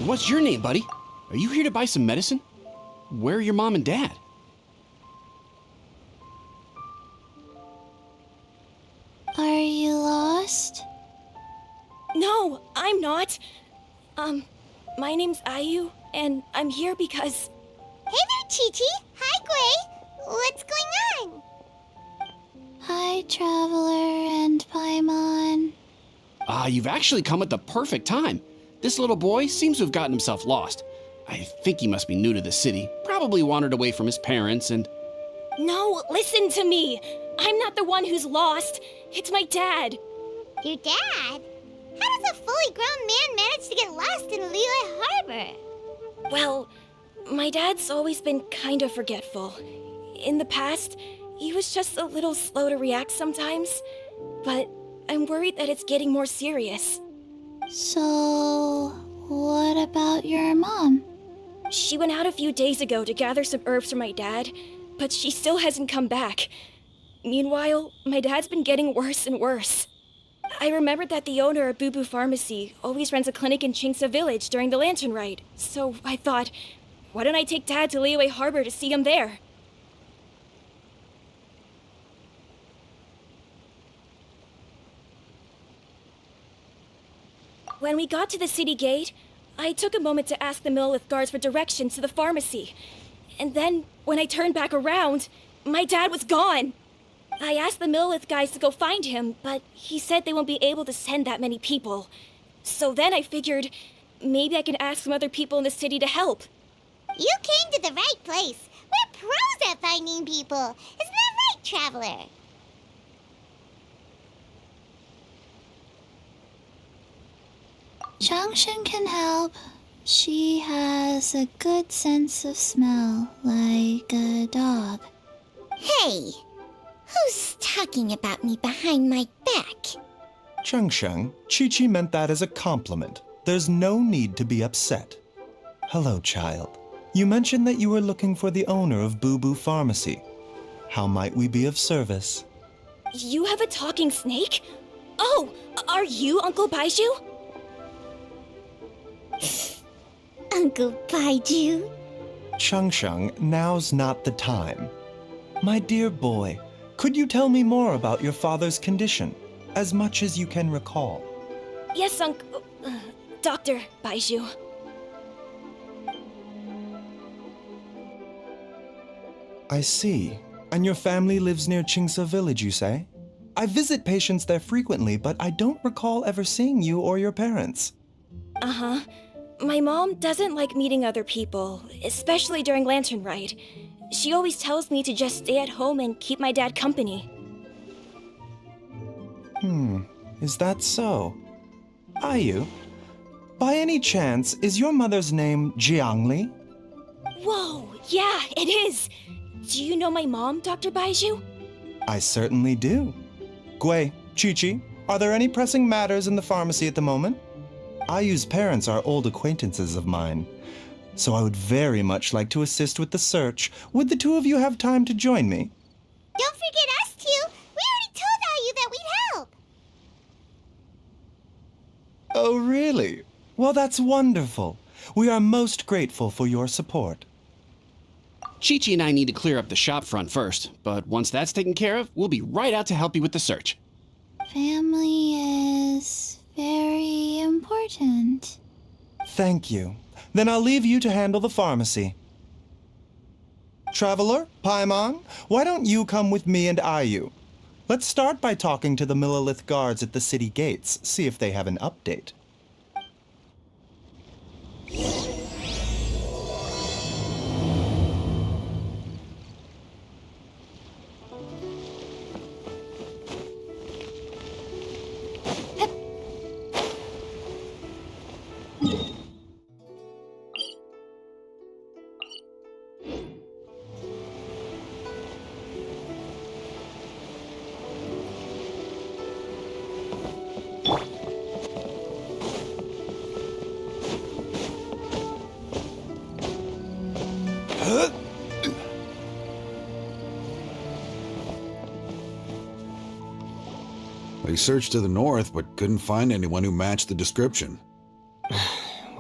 What's your name, buddy? Are you here to buy some medicine? Where are your mom and dad? Are you lost? No, I'm not. My name's Ayu, and I'm here because... Hey there, Chi-Chi. Hi, Gui. What's going on? Hi, Traveler and Paimon. You've actually come at the perfect time. This little boy seems to have gotten himself lost. I think he must be new to the city, probably wandered away from his parents and... No, listen to me. I'm not the one who's lost. It's my dad. Your dad? How does a fully grown man manage to get lost in Liyue Harbor? Well, my dad's always been kind of forgetful. In the past, he was just a little slow to react sometimes, but I'm worried that it's getting more serious. So, what about your mom? She went out a few days ago to gather some herbs for my dad, but she still hasn't come back. Meanwhile, my dad's been getting worse and worse. I remembered that the owner of Boo Boo Pharmacy always runs a clinic in Chingsa Village during the Lantern Ride, so I thought, why don't I take Dad to Liyue Harbor to see him there? When we got to the city gate, I took a moment to ask the Millelith guards for directions to the pharmacy. And then, when I turned back around, my dad was gone. I asked the Millelith guys to go find him, but he said they won't be able to send that many people. So then I figured, maybe I can ask some other people in the city to help. You came to the right place. We're pros at finding people. Isn't that right, Traveler? Changshan can help. She has a good sense of smell, like a dog. Hey, who's talking about me behind my back? Chengsheng, Chi-Chi meant that as a compliment. There's no need to be upset. Hello, child. You mentioned that you were looking for the owner of Boo Boo Pharmacy. How might we be of service? You have a talking snake? Oh, are you Uncle Baiju? Uncle Baiju? Chengsheng, now's not the time. My dear boy, could you tell me more about your father's condition, as much as you can recall? Yes, Dr. Baiju. I see. And your family lives near Chingsa Village, you say? I visit patients there frequently, but I don't recall ever seeing you or your parents. Uh-huh. My mom doesn't like meeting other people, especially during Lantern Ride. She always tells me to just stay at home and keep my dad company. Is that so? Ayu, by any chance, is your mother's name Jiangli? Whoa, yeah, it is! Do you know my mom, Dr. Baiju? I certainly do. Gui, Chi-Chi, are there any pressing matters in the pharmacy at the moment? Ayu's parents are old acquaintances of mine, so I would very much like to assist with the search. Would the two of you have time to join me? Don't forget us two. We already told Ayu that we'd help. Oh, really? Well, that's wonderful. We are most grateful for your support. Chi-Chi and I need to clear up the shop front first, but once that's taken care of, we'll be right out to help you with the search. Family is very important. Thank you. Then I'll leave you to handle the pharmacy. Traveler, Paimon, why don't you come with me and Ayu? Let's start by talking to the Millelith guards at the city gates, see if they have an update. They searched to the north, but couldn't find anyone who matched the description.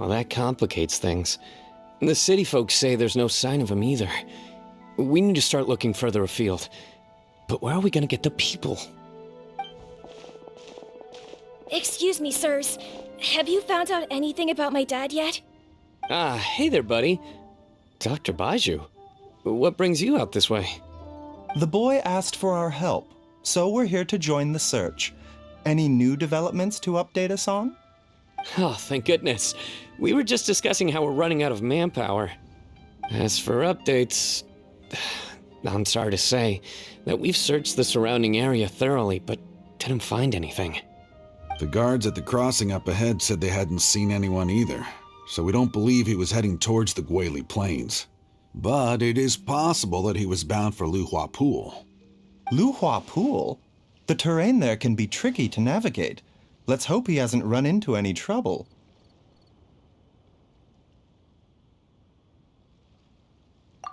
Well, that complicates things. The city folks say there's no sign of him either. We need to start looking further afield. But where are we gonna get the people? Excuse me, sirs. Have you found out anything about my dad yet? Ah, hey there, buddy. Dr. Baiju. What brings you out this way? The boy asked for our help, so we're here to join the search. Any new developments to update us on? Oh, thank goodness. We were just discussing how we're running out of manpower. As for updates, I'm sorry to say that we've searched the surrounding area thoroughly, but didn't find anything. The guards at the crossing up ahead said they hadn't seen anyone either, so we don't believe he was heading towards the Guili Plains. But it is possible that he was bound for Luhua Pool. Luhua Pool? The terrain there can be tricky to navigate. Let's hope he hasn't run into any trouble.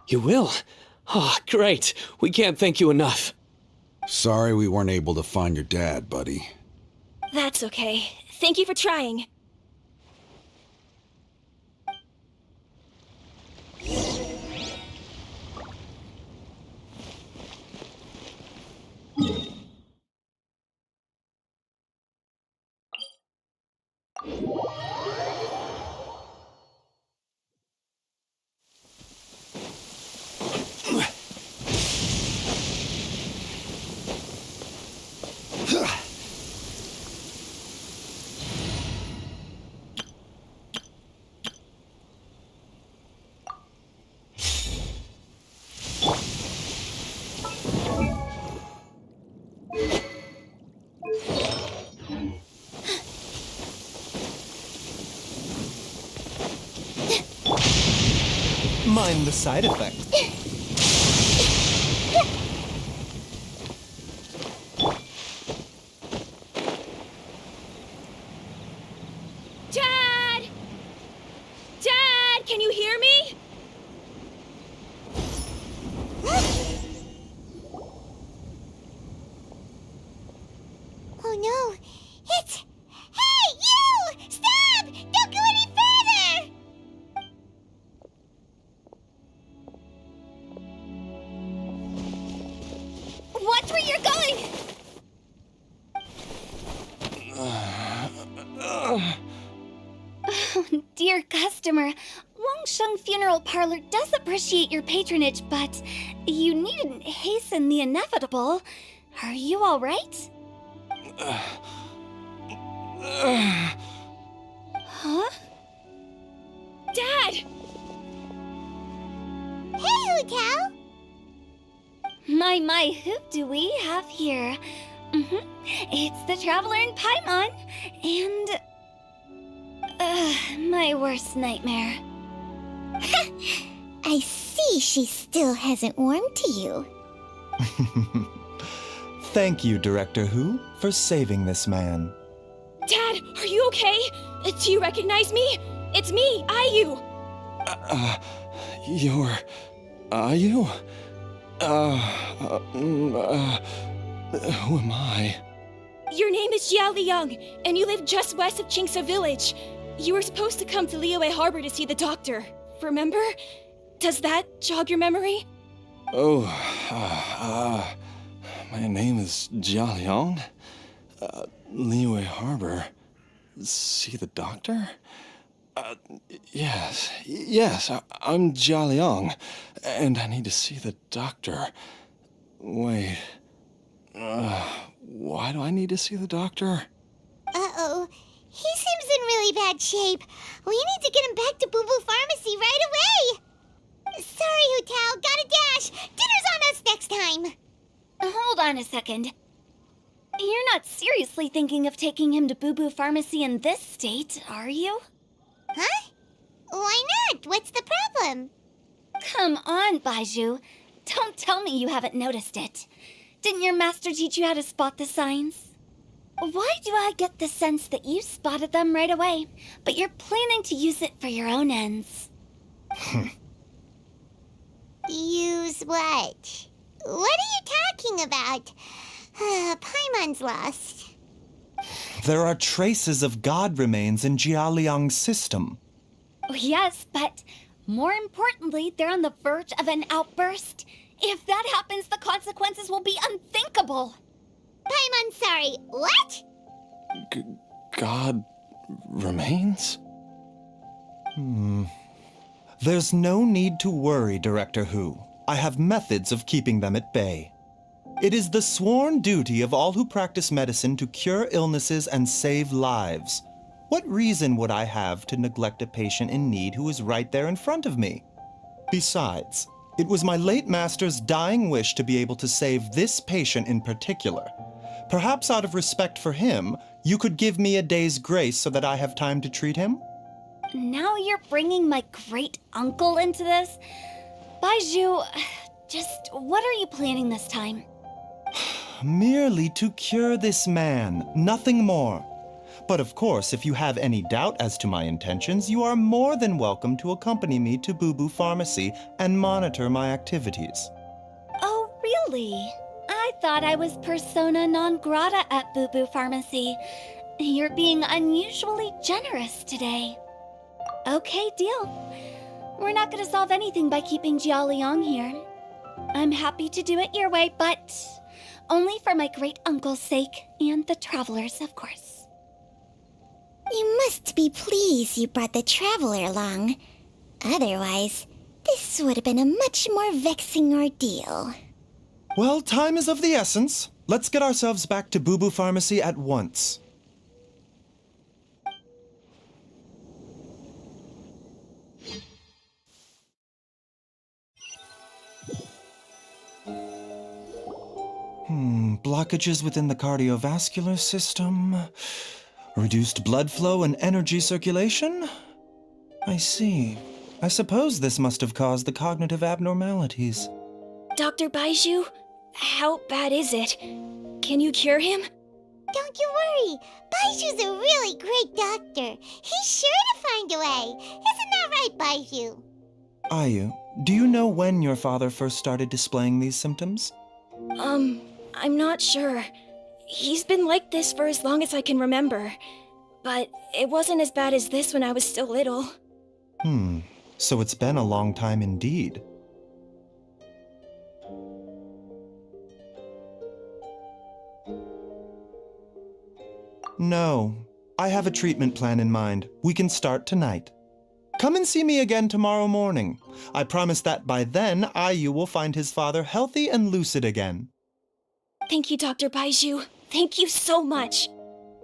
You will? Oh, great. We can't thank you enough. Sorry we weren't able to find your dad, buddy. That's okay. Thank you for trying. Mind the side effect. Dad! Dad, can you hear me? Oh no, it's... Hey, you! Stop! Don't go any further! Watch where you're going! Dear customer, Wangsheng Funeral Parlor does appreciate your patronage, but you needn't hasten the inevitable. Are you all right? Huh? Dad! Hey, Hu-Tao! My, who do we have here? It's the Traveler in Paimon, and... my worst nightmare. I see she still hasn't warmed to you. Thank you, Director Hu, for saving this man. Dad, are you okay? Do you recognize me? It's me, Ayu! You're... Ayu? Who am I? Your name is Xiao Liang, and you live just west of Qingse Village. You were supposed to come to Liyue Harbor to see the doctor, remember? Does that jog your memory? Oh, my name is Jia Liang. Liyue Harbor. See the doctor? Yes, I'm Jia Liang, and I need to see the doctor. Wait, why do I need to see the doctor? Uh-oh. He seems in really bad shape. We need to get him back to Boo Boo Pharmacy right away. Sorry, Hu-Tao. Gotta dash. Dinner's on us next time. Hold on a second. You're not seriously thinking of taking him to Boo Boo Pharmacy in this state, are you? Huh? Why not? What's the problem? Come on, Baiju. Don't tell me you haven't noticed it. Didn't your master teach you how to spot the signs? Why do I get the sense that you spotted them right away, but you're planning to use it for your own ends? Is what? What are you talking about? Paimon's lost. There are traces of god remains in Jialiang's system. Oh, yes, but more importantly, they're on the verge of an outburst. If that happens, the consequences will be unthinkable. Paimon, sorry, what? God remains? There's no need to worry, Director Hu. I have methods of keeping them at bay. It is the sworn duty of all who practice medicine to cure illnesses and save lives. What reason would I have to neglect a patient in need who is right there in front of me? Besides, it was my late master's dying wish to be able to save this patient in particular. Perhaps out of respect for him, you could give me a day's grace so that I have time to treat him? Now you're bringing my great-uncle into this? Baizhu, just what are you planning this time? Merely to cure this man, nothing more. But of course, if you have any doubt as to my intentions, you are more than welcome to accompany me to Boo Boo Pharmacy and monitor my activities. Oh, really? I thought I was persona non grata at Boo Boo Pharmacy. You're being unusually generous today. Okay, deal. We're not gonna solve anything by keeping Jialiang here. I'm happy to do it your way, but only for my great-uncle's sake and the travelers, of course. You must be pleased you brought the traveler along. Otherwise, this would have been a much more vexing ordeal. Well, time is of the essence. Let's get ourselves back to Boo Boo Pharmacy at once. Blockages within the cardiovascular system, reduced blood flow and energy circulation? I see. I suppose this must have caused the cognitive abnormalities. Dr. Baizhu, how bad is it? Can you cure him? Don't you worry. Baiju's a really great doctor. He's sure to find a way. Isn't that right, Baiju? Ayu, do you know when your father first started displaying these symptoms? I'm not sure. He's been like this for as long as I can remember. But it wasn't as bad as this when I was still little. So it's been a long time indeed. No, I have a treatment plan in mind. We can start tonight. Come and see me again tomorrow morning. I promise that by then, Ayu will find his father healthy and lucid again. Thank you, Dr. Baizhu. Thank you so much.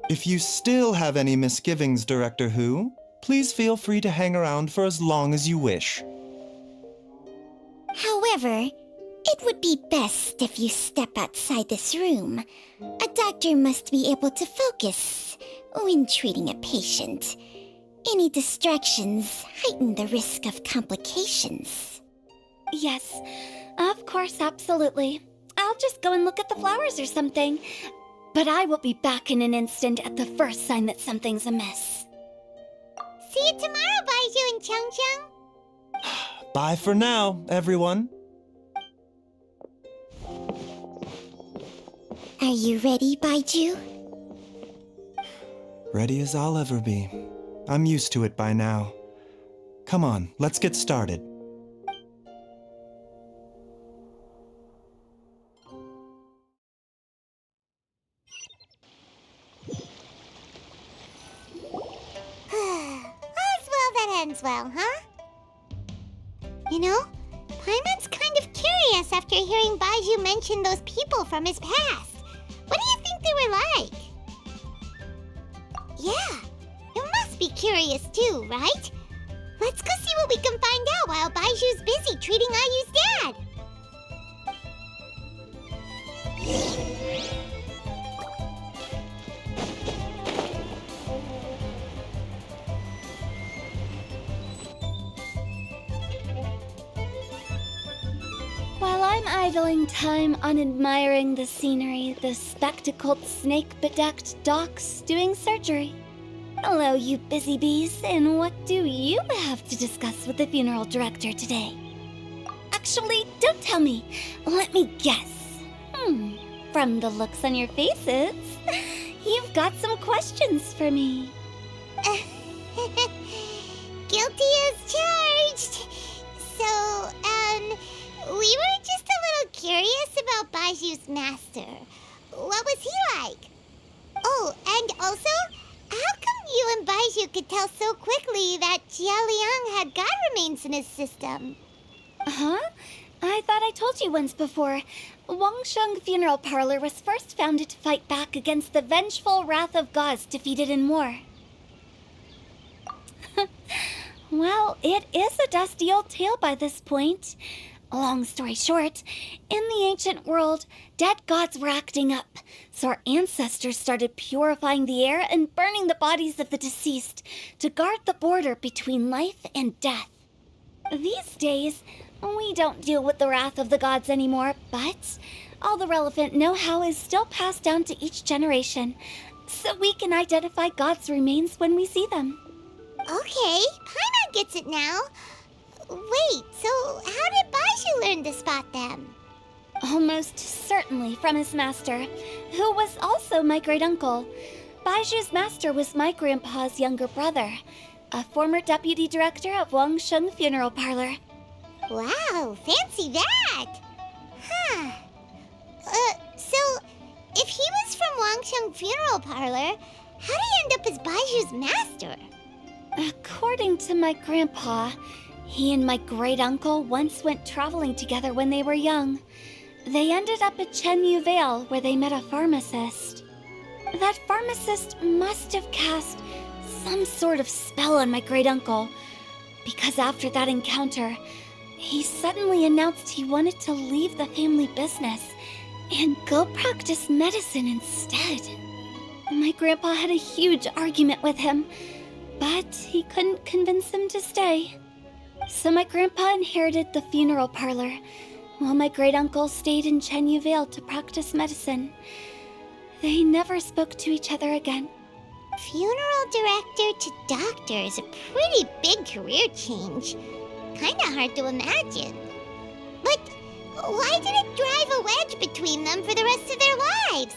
If you still have any misgivings, Director Hu, please feel free to hang around for as long as you wish. However, it would be best if you step outside this room. A doctor must be able to focus when treating a patient. Any distractions heighten the risk of complications. Yes, of course, absolutely. I'll just go and look at the flowers or something. But I will be back in an instant at the first sign that something's amiss. See you tomorrow, Baizhu and Chung Chung. Bye for now, everyone. Are you ready, Baizhu? Ready as I'll ever be. I'm used to it by now. Come on, let's get started. All's well that ends well, huh? You know, Paimon's kind of curious after hearing Baizhu mention those people from his past. What do you think they were like? Yeah, you must be curious too, right? Let's go see what we can find out while Baiju's busy treating Ayu's dad. While I'm idling time on admiring the scenery, the spectacled snake-bedecked docs doing surgery. Hello, you busy bees, and what do you have to discuss with the funeral director today? A Actually, don't tell me. Let me guess. From the looks on your faces, you've got some questions for me. Guilty as charged. So, we were just a little curious about Baiju's master. What was he like? Oh, and also, how come you and Baiju could tell so quickly that Jia Liang had god remains in his system? Huh? I thought I told you once before. Wangsheng Funeral Parlor was first founded to fight back against the vengeful wrath of gods defeated in war. Well, it is a dusty old tale by this point. Long story short, in the ancient world, dead gods were acting up, so our ancestors started purifying the air and burning the bodies of the deceased to guard the border between life and death. These days, we don't deal with the wrath of the gods anymore, but all the relevant know-how is still passed down to each generation, so we can identify gods' remains when we see them. Okay, Paimon gets it now. Wait, so how did Baiju learn to spot them? Almost certainly from his master, who was also my great-uncle. Baiju's master was my grandpa's younger brother, a former deputy director of Wangsheng Funeral Parlor. Wow, fancy that! Huh. So, if he was from Wangsheng Funeral Parlor, how did he end up as Baiju's master? According to my grandpa, he and my great-uncle once went traveling together when they were young. They ended up at Chenyu Vale, where they met a pharmacist. That pharmacist must have cast some sort of spell on my great-uncle, because after that encounter, he suddenly announced he wanted to leave the family business and go practice medicine instead. My grandpa had a huge argument with him, but he couldn't convince him to stay. So my grandpa inherited the funeral parlor, while my great-uncle stayed in Chenyu Vale to practice medicine. They never spoke to each other again. Funeral director to doctor is a pretty big career change. Kinda hard to imagine. But why did it drive a wedge between them for the rest of their lives?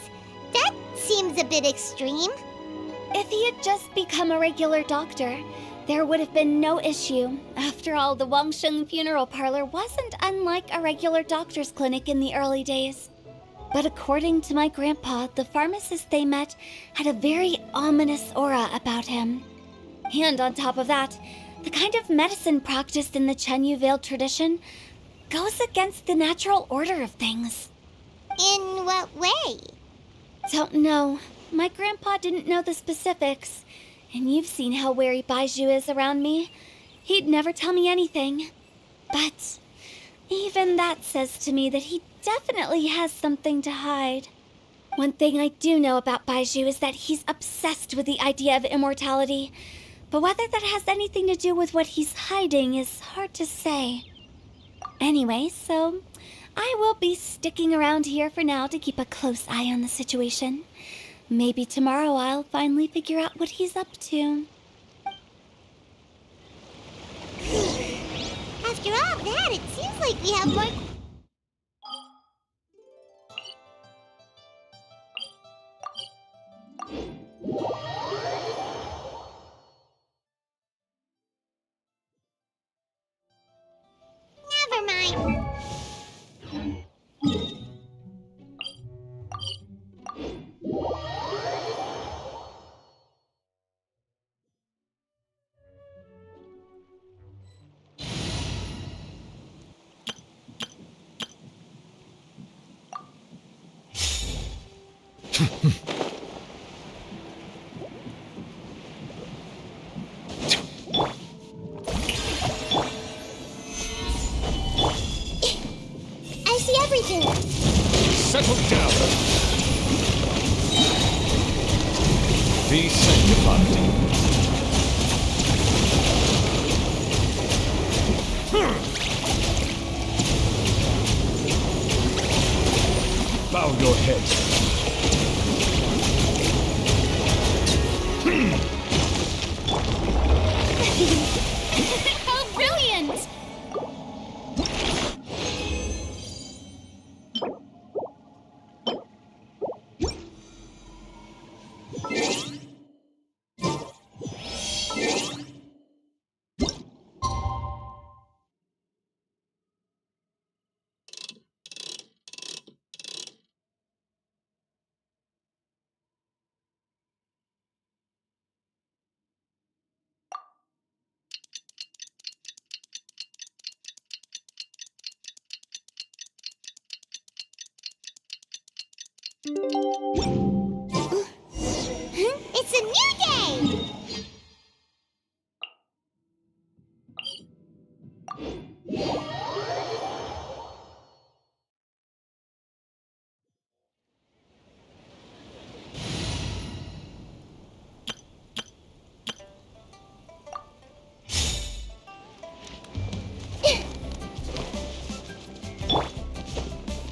That seems a bit extreme. If he had just become a regular doctor, there would have been no issue. After all, the Wangsheng Funeral Parlor wasn't unlike a regular doctor's clinic in the early days. But according to my grandpa, the pharmacist they met had a very ominous aura about him. And on top of that, the kind of medicine practiced in the Chenyu Vale tradition goes against the natural order of things. In what way? Don't know. My grandpa didn't know the specifics, and you've seen how wary Baiju is around me. He'd never tell me anything. But even that says to me that he definitely has something to hide. One thing I do know about Baiju is that he's obsessed with the idea of immortality, but whether that has anything to do with what he's hiding is hard to say. Anyway, so I will be sticking around here for now to keep a close eye on the situation. Maybe tomorrow I'll finally figure out what he's up to. After all that, it seems like we have more... Never mind. I see everything. Settle down. Be sanctified. Bow your head. How brilliant! It's a new day!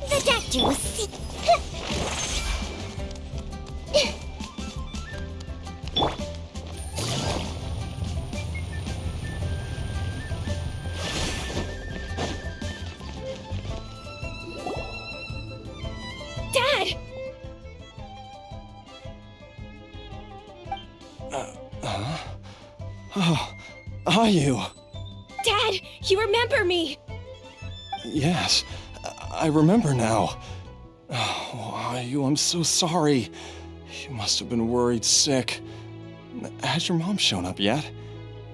The doctor was sick. Dad! Oh, are you? Dad, you remember me! Yes, I remember now. Oh, are you? I'm so sorry. You must have been worried sick. Has your mom shown up yet?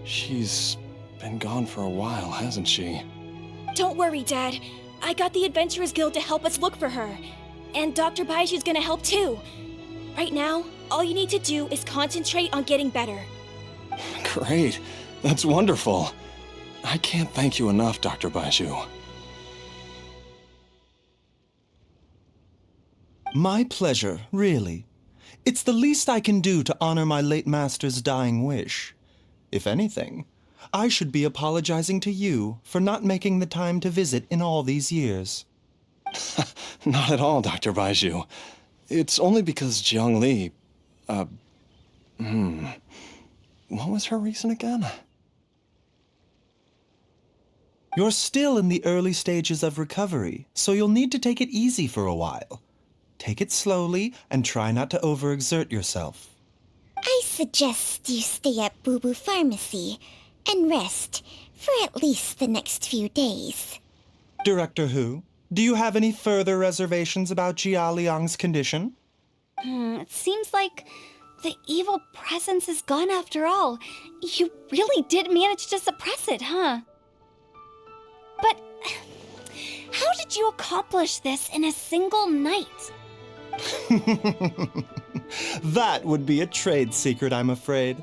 She's been gone for a while, hasn't she? Don't worry, Dad. I got the Adventurers Guild to help us look for her. And Dr. Baiju's gonna help too. Right now, all you need to do is concentrate on getting better. Great. That's wonderful. I can't thank you enough, Dr. Baiju. My pleasure, really. It's the least I can do to honor my late master's dying wish. If anything, I should be apologizing to you for not making the time to visit in all these years. Not at all, Dr. Baiju. It's only because Jiang Li... What was her reason again? You're still in the early stages of recovery, so you'll need to take it easy for a while. Take it slowly and try not to overexert yourself. I suggest you stay at Boo Boo Pharmacy and rest for at least the next few days. Director Hu, do you have any further reservations about Jia Liang's condition? It seems like the evil presence is gone after all. You really did manage to suppress it, huh? But how did you accomplish this in a single night? That would be a trade secret, I'm afraid.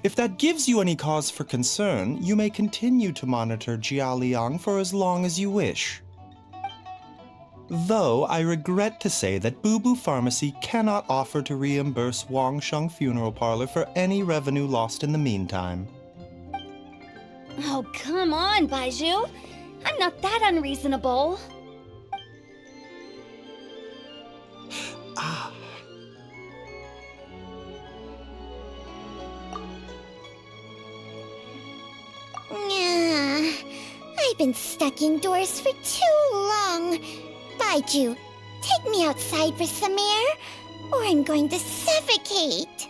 If that gives you any cause for concern, you may continue to monitor Jia Liang for as long as you wish. Though I regret to say that Boo Boo Pharmacy cannot offer to reimburse Wang Sheng Funeral Parlor for any revenue lost in the meantime. Oh, come on, Baiju. I'm not that unreasonable. Ah. I've been stuck indoors for too long. Baiju, take me outside for some air, or I'm going to suffocate.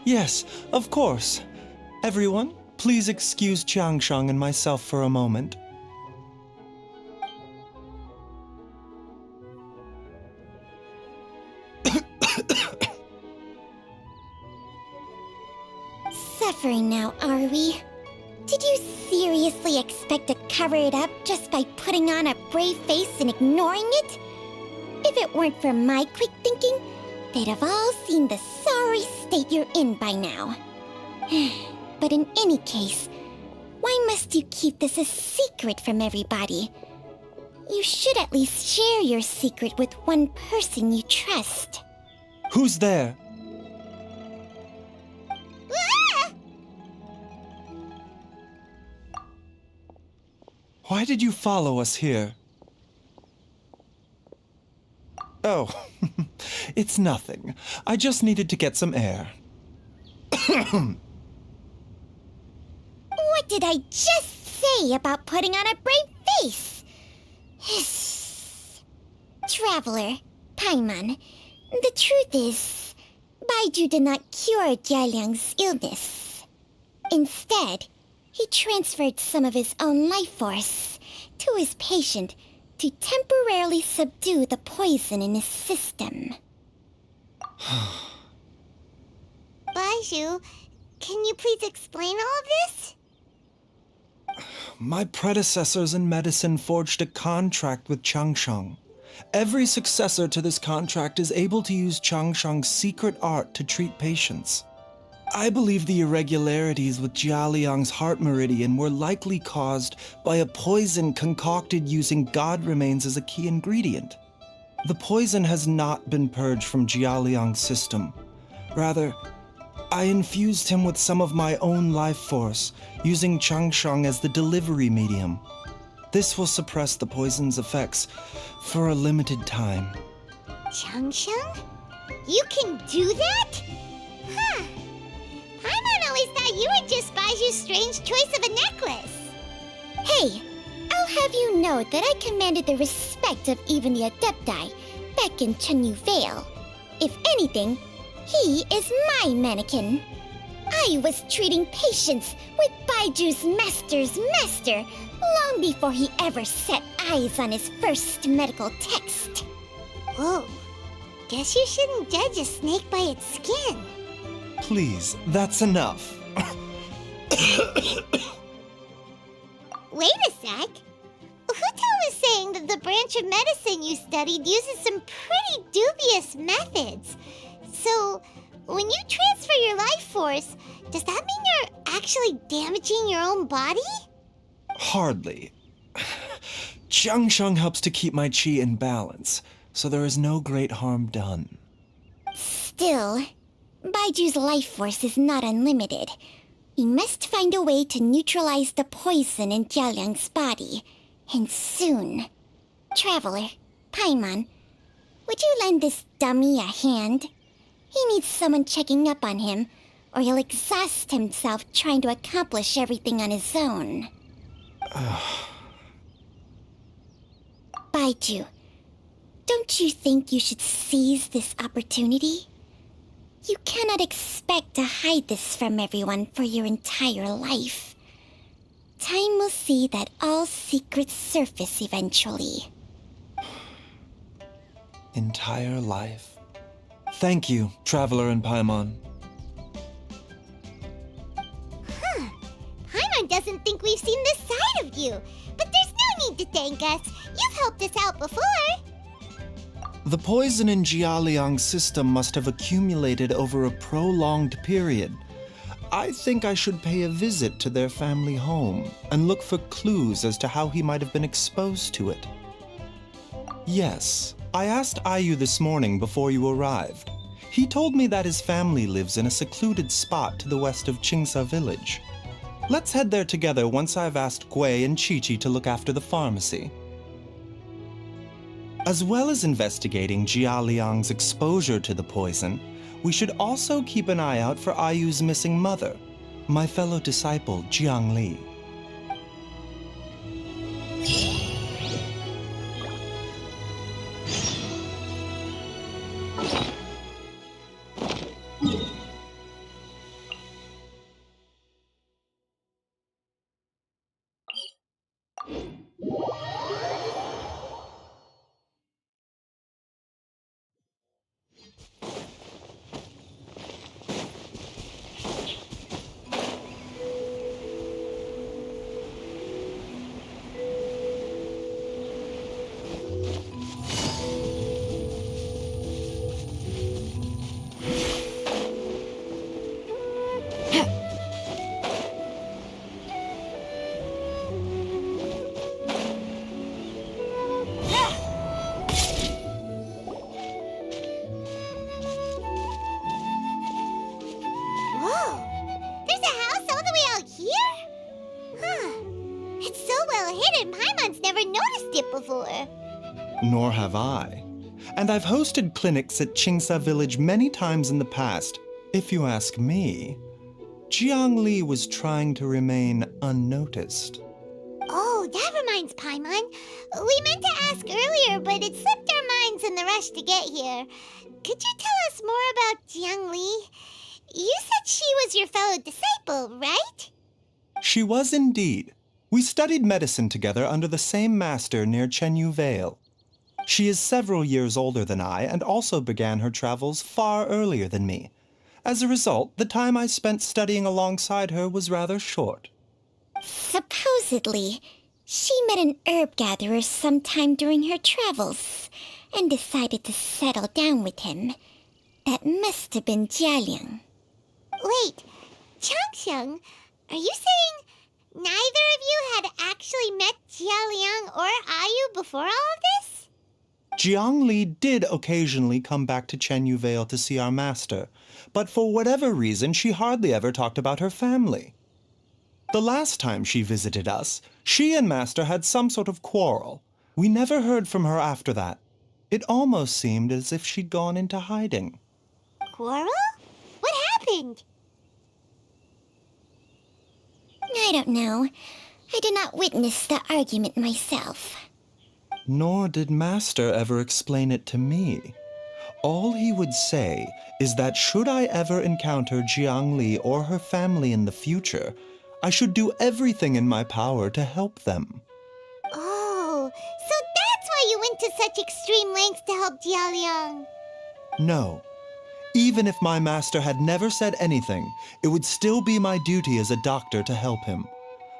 Yes, of course. Everyone, please excuse Chiangsheng and myself for a moment. Suffering now, are we? Did you seriously expect to cover it up just by putting on a brave face and ignoring it? If it weren't for my quick thinking, they'd have all seen the sorry state you're in by now. But in any case, why must you keep this a secret from everybody? You should at least share your secret with one person you trust. Who's there? Why did you follow us here? Oh, it's nothing. I just needed to get some air. What did I just say about putting on a brave face? Traveler, Paimon, the truth is, Baiju did not cure Jialiang's illness. Instead, he transferred some of his own life force to his patient to temporarily subdue the poison in his system. Baiju, can you please explain all of this? My predecessors in medicine forged a contract with Changsheng. Every successor to this contract is able to use Changshang's secret art to treat patients. I believe the irregularities with Jialiang's heart meridian were likely caused by a poison concocted using god remains as a key ingredient. The poison has not been purged from Jialiang's system. Rather, I infused him with some of my own life force, using Changshang as the delivery medium. This will suppress the poison's effects for a limited time. Changsheng? You can do that? Huh. Paimon always thought you were just Baiju's strange choice of a necklace. Hey, I'll have you know that I commanded the respect of even the Adepti back in Chenyu Vale. If anything, he is my mannequin. I was treating patients with Baiju's master's master long before he ever set eyes on his first medical text. Whoa, guess you shouldn't judge a snake by its skin. Please, that's enough. Wait a sec. Huto was saying that the branch of medicine you studied uses some pretty dubious methods. So, when you transfer your life force, does that mean you're actually damaging your own body? Hardly. Changsheng helps to keep my chi in balance, so there is no great harm done. Still, Baiju's life force is not unlimited. We must find a way to neutralize the poison in Jialiang's body, and soon. Traveler, Paimon, would you lend this dummy a hand? He needs someone checking up on him, or he'll exhaust himself trying to accomplish everything on his own. Baiju, don't you think you should seize this opportunity? You cannot expect to hide this from everyone for your entire life. Time will see that all secrets surface eventually. Entire life. Thank you, Traveler and Paimon. Paimon doesn't think we've seen this side of you, but there's no need to thank us. You've helped us out before. The poison in Jialiang's system must have accumulated over a prolonged period. I think I should pay a visit to their family home and look for clues as to how he might have been exposed to it. Yes, I asked Ayu this morning before you arrived. He told me that his family lives in a secluded spot to the west of Qingsa village. Let's head there together once I've asked Gui and Chi-Chi to look after the pharmacy. As well as investigating Jialiang's exposure to the poison, we should also keep an eye out for Ayu's missing mother, my fellow disciple Jiang Li. Before. Nor have I. And I've hosted clinics at Qingsa village many times in the past. If you ask me, Jiang Li was trying to remain unnoticed. Oh, that reminds Paimon. We meant to ask earlier, but it slipped our minds in the rush to get here. Could you tell us more about Jiang Li? You said she was your fellow disciple, right? She was indeed. We studied medicine together under the same master near Chenyu Vale. She is several years older than I and also began her travels far earlier than me. As a result, the time I spent studying alongside her was rather short. Supposedly, She met an herb gatherer sometime during her travels and decided to settle down with him. That must have been Jialiang. Wait, Changsheng, are you saying neither of you had actually met Jialiang or Ayu before all of this? Jiang Li did occasionally come back to Chenyu Vale to see our master, but for whatever reason, she hardly ever talked about her family. The last time she visited us, she and Master had some sort of quarrel. We never heard from her after that. It almost seemed as if she'd gone into hiding. Quarrel? What happened? I don't know. I did not witness the argument myself. Nor did Master ever explain it to me. All he would say is that should I ever encounter Jiang Li or her family in the future, I should do everything in my power to help them. Oh, so that's why you went to such extreme lengths to help Jialiang. No. Even if my master had never said anything, it would still be my duty as a doctor to help him.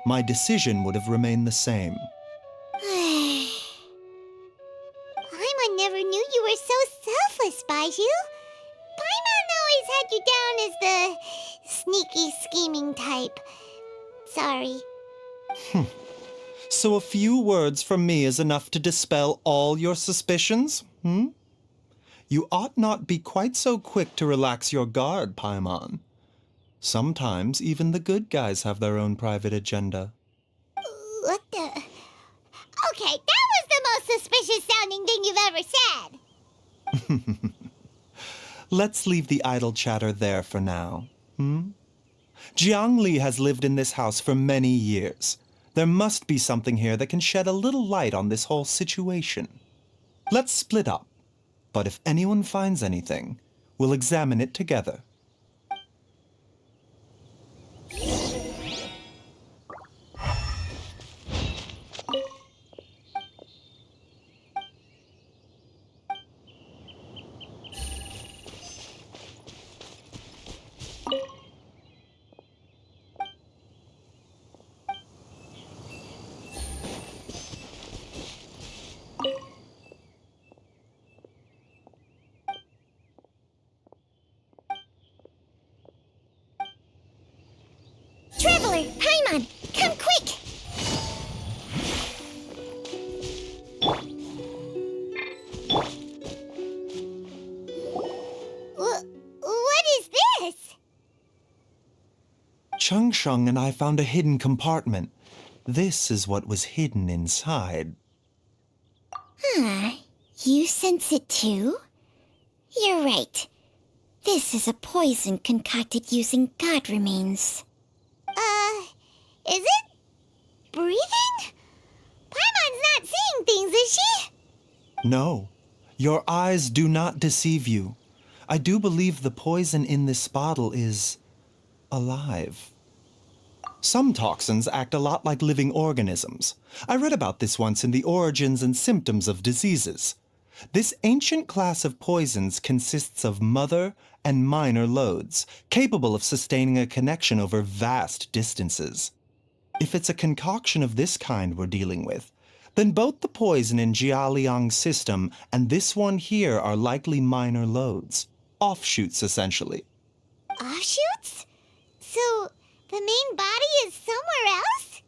My decision would have remained the same. Paimon never knew you were so selfless, Baiju. Paimon always had you down as the sneaky, scheming type. Sorry. So a few words from me is enough to dispel all your suspicions, You ought not be quite so quick to relax your guard, Paimon. Sometimes even the good guys have their own private agenda. What the... Okay, that was the most suspicious-sounding thing you've ever said. Let's leave the idle chatter there for now, Jiang Li has lived in this house for many years. There must be something here that can shed a little light on this whole situation. Let's split up. But if anyone finds anything, we'll examine it together. Traveler, Paimon, come quick! What is this? Changsheng and I found a hidden compartment. This is what was hidden inside. You sense it too? You're right. This is a poison concocted using god remains. Is it breathing? Paimon's not seeing things, is she? No, your eyes do not deceive you. I do believe the poison in this bottle is alive. Some toxins act a lot like living organisms. I read about this once in the Origins and Symptoms of Diseases. This ancient class of poisons consists of mother and minor loads, capable of sustaining a connection over vast distances. If it's a concoction of this kind we're dealing with, then both the poison in Jialiang's system and this one here are likely minor loads. Offshoots, essentially. Offshoots? So, the main body is somewhere else?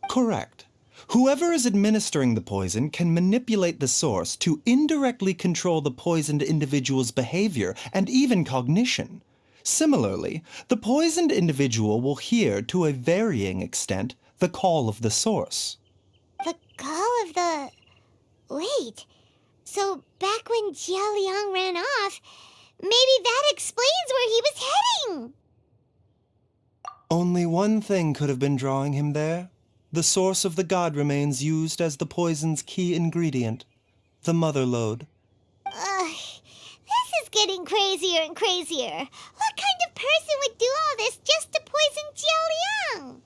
Correct. Whoever is administering the poison can manipulate the source to indirectly control the poisoned individual's behavior and even cognition. Similarly, the poisoned individual will hear, to a varying extent, the call of the source. The call of the... Wait, so back when Jialiang ran off, maybe that explains where he was heading! Only one thing could have been drawing him there. The source of the god remains used as the poison's key ingredient, the mother lode. This is getting crazier and crazier. What kind of person would do all this just to poison Jialiang?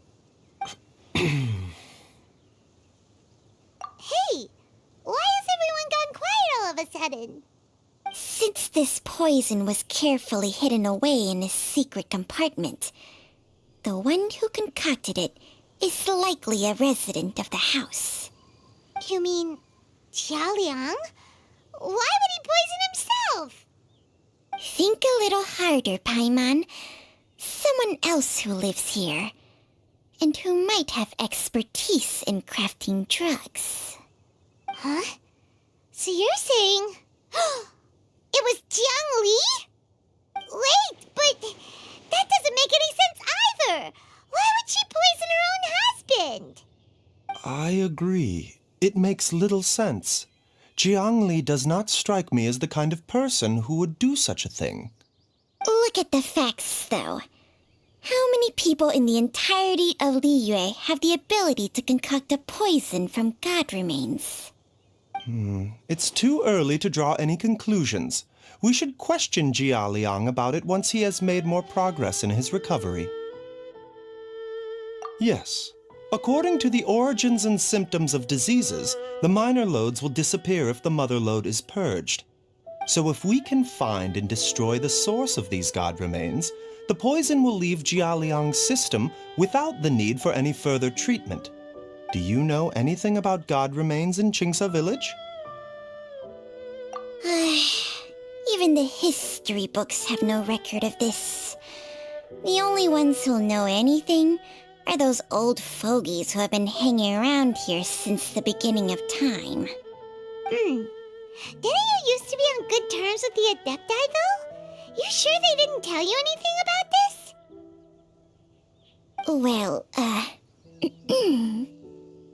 Hey, why has everyone gone quiet all of a sudden? Since this poison was carefully hidden away in a secret compartment, the one who concocted it is likely a resident of the house. You mean Jialiang? Why would he poison himself? Think a little harder, Paimon. Someone else who lives here, and who might have expertise in crafting drugs. Huh? So you're saying it was Jiang Li? Wait, but that doesn't make any sense either. Why would she poison her own husband? I agree. It makes little sense. Jiang Li does not strike me as the kind of person who would do such a thing. Look at the facts, though. How many people in the entirety of Liyue have the ability to concoct a poison from god remains? It's too early to draw any conclusions. We should question Jia Liang about it once he has made more progress in his recovery. Yes. According to the origins and symptoms of diseases, the minor loads will disappear if the mother load is purged. So if we can find and destroy the source of these god remains, the poison will leave Jia Liang's system without the need for any further treatment. Do you know anything about god remains in Qingsa village? Even the history books have no record of this. The only ones who'll know anything are those old fogies who have been hanging around here since the beginning of time. Didn't you used to be on good terms with the Adepti, though? You sure they didn't tell you anything about this? Well,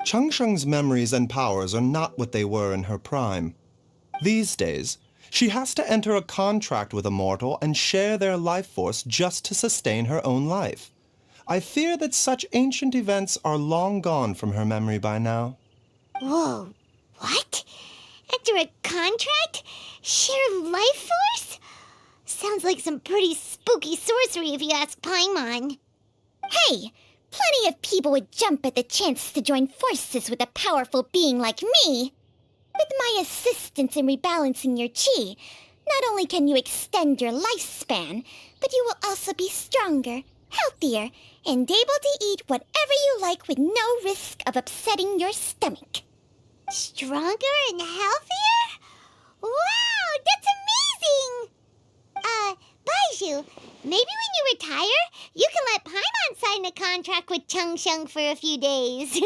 Changsheng's memories and powers are not what they were in her prime. These days, she has to enter a contract with a mortal and share their life force just to sustain her own life. I fear that such ancient events are long gone from her memory by now. Whoa, what? Enter a contract? Share life force? Sounds like some pretty spooky sorcery if you ask Paimon. hey, plenty of people would jump at the chance to join forces with a powerful being like me. With my assistance in rebalancing your chi, not only can you extend your lifespan, but you will also be stronger, healthier, and able to eat whatever you like with no risk of upsetting your stomach. Stronger and healthier? Wow, that's amazing! Baiju, maybe when you retire, you can let Paimon sign a contract with Changsheng for a few days.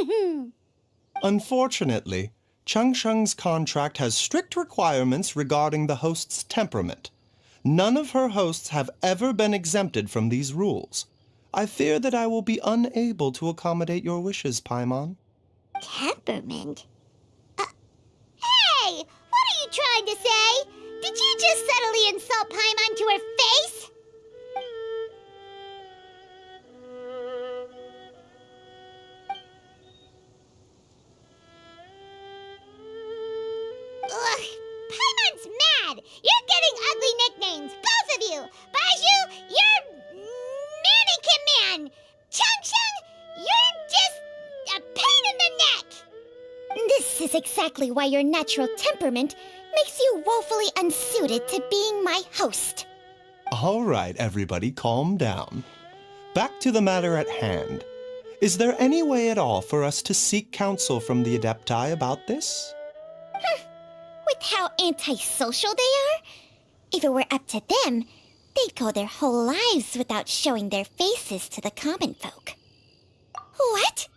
Unfortunately, Changsheng's contract has strict requirements regarding the host's temperament. None of her hosts have ever been exempted from these rules. I fear that I will be unable to accommodate your wishes, Paimon. Temperament? Hey! What are you trying to say? Did you just subtly insult Paimon to her face? Ugh, Paimon's mad! You're getting ugly nicknames, both of you! Baiju, you're Mannequin Man! Changsheng, you're just a pain in the neck! This is exactly why your natural temperament makes you woefully unsuited to being my host. All right, everybody, calm down. Back to the matter at hand. Is there any way at all for us to seek counsel from the Adepti about this? With how antisocial they are, if it were up to them, they'd go their whole lives without showing their faces to the common folk. What?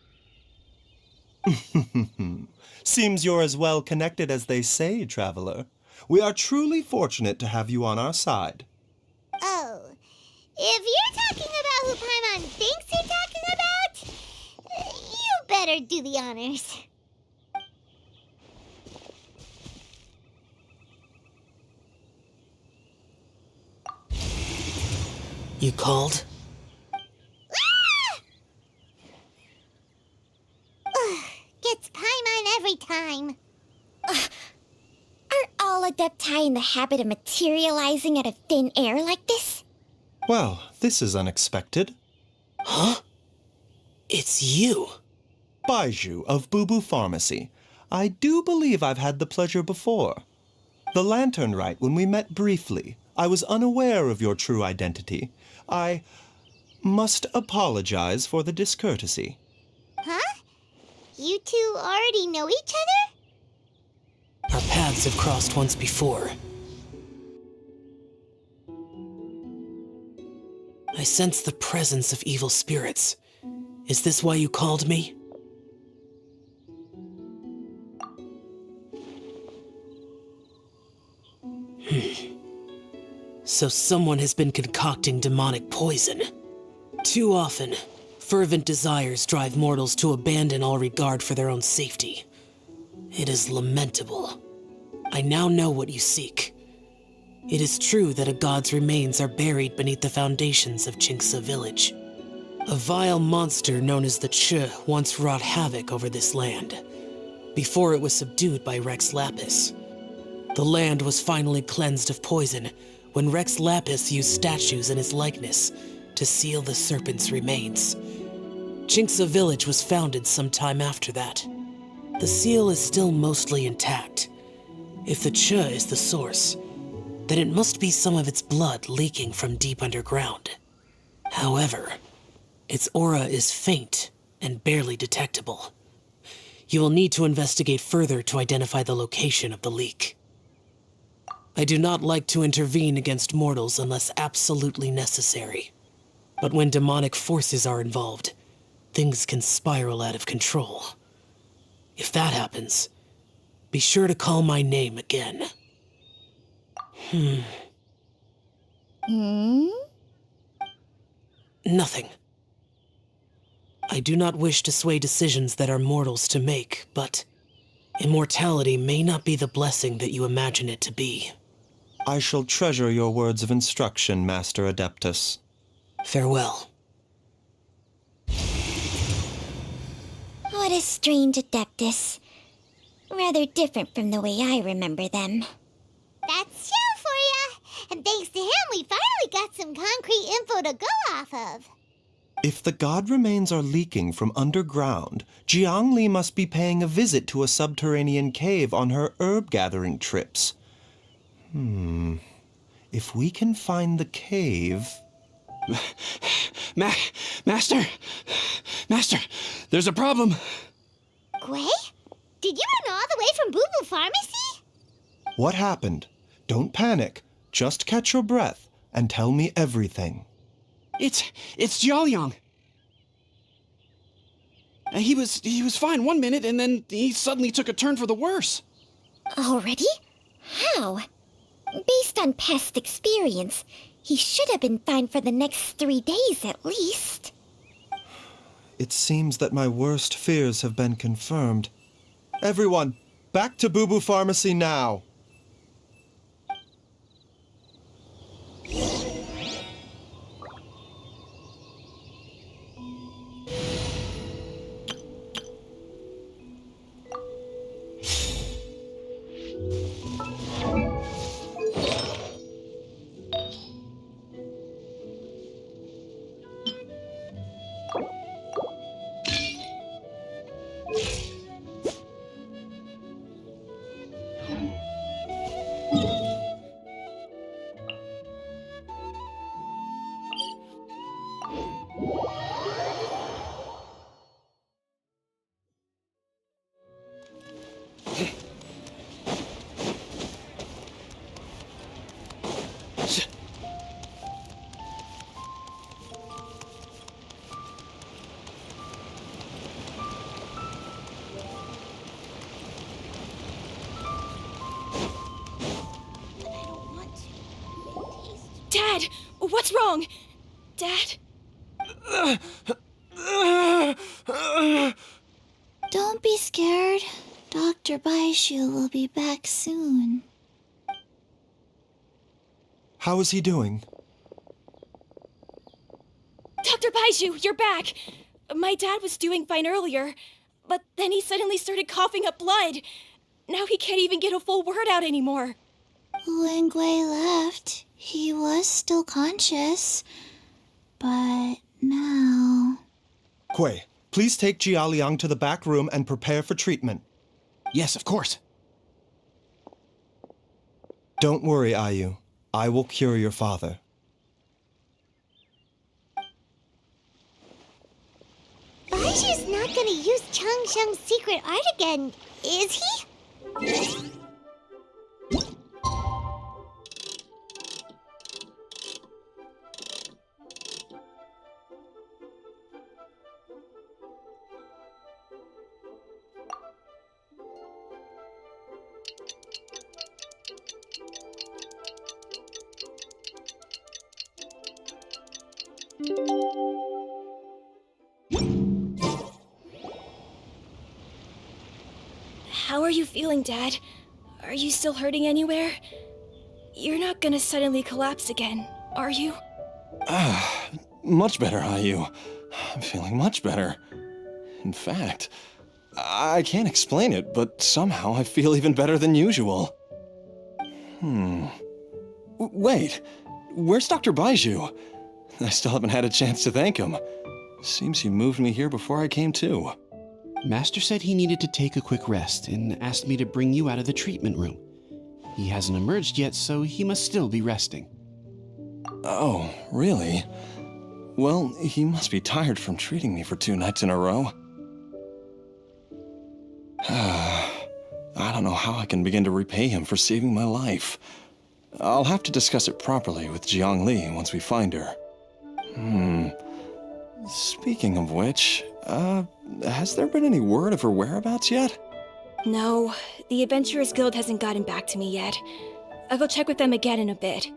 Seems you're as well connected as they say, traveler. We are truly fortunate to have you on our side. Oh, if you're talking about who Paimon thinks you're talking about, you better do the honors. You called? Gets Paimon every time. Aren't all Adepti in the habit of materializing out of thin air like this? Well, this is unexpected. Huh? It's you. Baiju of Boo Boo Pharmacy. I do believe I've had the pleasure before. The Lantern Rite, when we met briefly, I was unaware of your true identity. I must apologize for the discourtesy. Huh? You two already know each other? Our paths have crossed once before. I sense the presence of evil spirits. Is this why you called me? So someone has been concocting demonic poison. Too often, fervent desires drive mortals to abandon all regard for their own safety. It is lamentable. I now know what you seek. It is true that a god's remains are buried beneath the foundations of Chinxa village. A vile monster known as the Ch once wrought havoc over this land, before it was subdued by Rex Lapis. The land was finally cleansed of poison when Rex Lapis used statues in his likeness to seal the serpent's remains. Chinxa village was founded some time after that. The seal is still mostly intact. If the Ch is the source, then it must be some of its blood leaking from deep underground. However, its aura is faint and barely detectable. You will need to investigate further to identify the location of the leak. I do not like to intervene against mortals unless absolutely necessary. But when demonic forces are involved, things can spiral out of control. If that happens, be sure to call my name again. Nothing. I do not wish to sway decisions that are mortals to make, but immortality may not be the blessing that you imagine it to be. I shall treasure your words of instruction, Master Adeptus. Farewell. What a strange Adeptus. Rather different from the way I remember them. That's Shell for ya! And thanks to him, we finally got some concrete info to go off of. If the god remains are leaking from underground, Jiangli must be paying a visit to a subterranean cave on her herb-gathering trips. If we can find the cave... Master! Master, there's a problem. Gwei? Did you run all the way from Boo Boo Pharmacy? What happened? Don't panic. Just catch your breath and tell me everything. It's Jiaoliang. He was fine one minute, and then he suddenly took a turn for the worse. Already? How? Based on past experience, he should have been fine for the next 3 days at least. It seems that my worst fears have been confirmed. Everyone, back to Boo Boo Pharmacy now! Dad! What's wrong? Dad? Don't be scared. Dr. Baishu will be back soon. How is he doing? Dr. Baishu, you're back! My dad was doing fine earlier, but then he suddenly started coughing up blood. Now he can't even get a full word out anymore. When Gwei left, he was still conscious. But now... Gwei, please take Jiaoliang to the back room and prepare for treatment. Yes, of course. Don't worry, Ayu. I will cure your father. Baishu's not not gonna use Chang Sheng's secret art again, is he? How are you feeling, Dad? Are you still hurting anywhere? You're not gonna suddenly collapse again, are you? Much better, Ayu. I'm feeling much better. In fact, I can't explain it, but somehow I feel even better than usual. Wait, where's Dr. Baiju? I still haven't had a chance to thank him. Seems he moved me here before I came to. Master said he needed to take a quick rest and asked me to bring you out of the treatment room. He hasn't emerged yet, so he must still be resting. Oh, really? Well, he must be tired from treating me for 2 nights in a row. I don't know how I can begin to repay him for saving my life. I'll have to discuss it properly with Jiang Li once we find her. Speaking of which, has there been any word of her whereabouts yet? No, the Adventurers Guild hasn't gotten back to me yet. I'll go check with them again in a bit.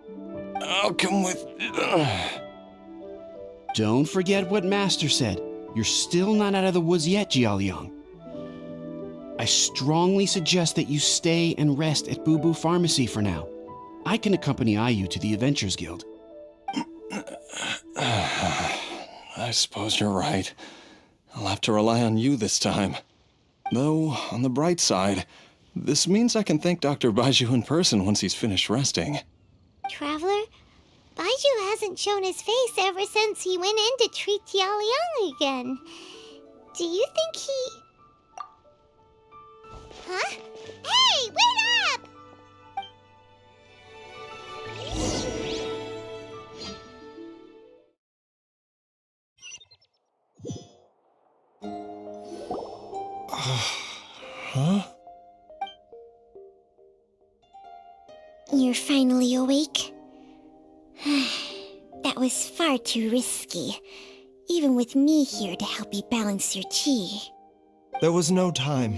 I'll come with... Don't forget what Master said. You're still not out of the woods yet, Jialiang. I strongly suggest that you stay and rest at Boo Boo Pharmacy for now. I can accompany Ayu to the Adventurers Guild. I suppose you're right. I'll have to rely on you this time. Though, on the bright side, this means I can thank Dr. Baiju in person once he's finished resting. Traveler, Baiju hasn't shown his face ever since he went in to treat Jialiang again. Do you think he... Huh? Hey, wait up! Huh? You're finally awake? That was far too risky, even with me here to help you balance your chi. There was no time.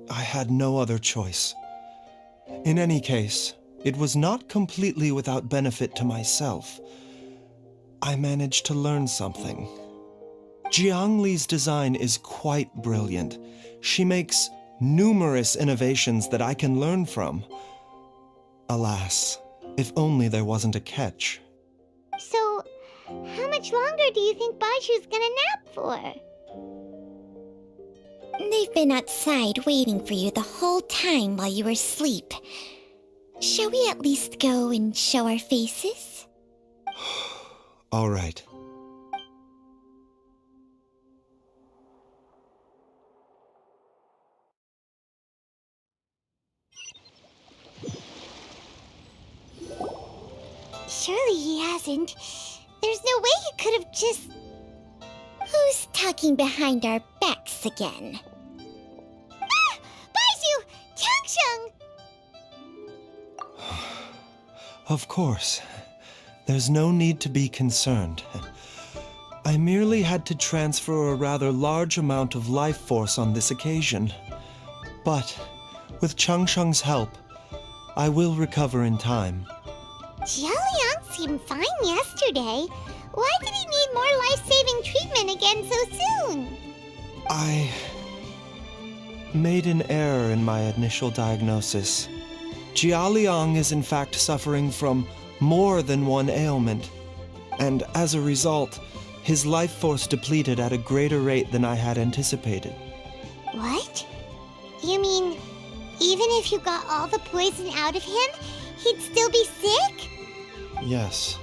I had no other choice. In any case, it was not completely without benefit to myself. I managed to learn something. Jiang Li's design is quite brilliant. She makes numerous innovations that I can learn from. Alas, if only there wasn't a catch. So, how much longer do you think Baiju's gonna nap for? They've been outside waiting for you the whole time while you were asleep. Shall we at least go and show our faces? All right. Surely he hasn't. There's no way he could have just... Who's talking behind our backs again? Ah! Baiju! Changsheng! Of course. There's no need to be concerned. I merely had to transfer a rather large amount of life force on this occasion. But, with Changsheng's help, I will recover in time. Jialiang seemed fine yesterday. Why did he need more life-saving treatment again so soon? I made an error in my initial diagnosis. Jialiang is in fact suffering from more than one ailment, and as a result, his life force depleted at a greater rate than I had anticipated. What? You mean, even if you got all the poison out of him, he'd still be sick? Yes.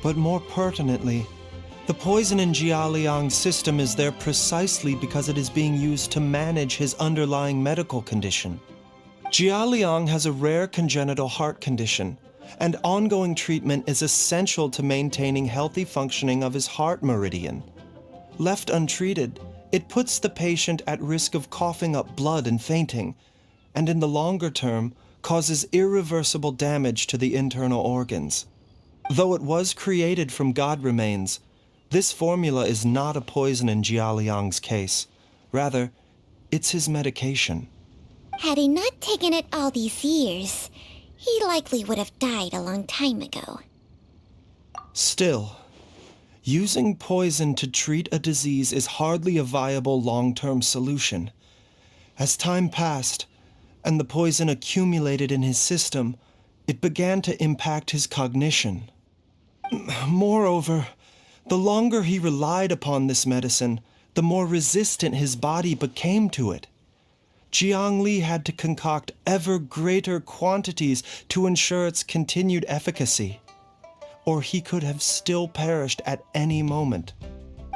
But more pertinently, the poison in Jialiang's system is there precisely because it is being used to manage his underlying medical condition. Jialiang has a rare congenital heart condition, and ongoing treatment is essential to maintaining healthy functioning of his heart meridian. Left untreated, it puts the patient at risk of coughing up blood and fainting, and in the longer term, causes irreversible damage to the internal organs. Though it was created from god remains, this formula is not a poison in Jialiang's case. Rather, it's his medication. Had he not taken it all these years, he likely would have died a long time ago. Still, using poison to treat a disease is hardly a viable long-term solution. As time passed, and the poison accumulated in his system, it began to impact his cognition. Moreover, the longer he relied upon this medicine, the more resistant his body became to it. Jiang Li had to concoct ever greater quantities to ensure its continued efficacy, or he could have still perished at any moment.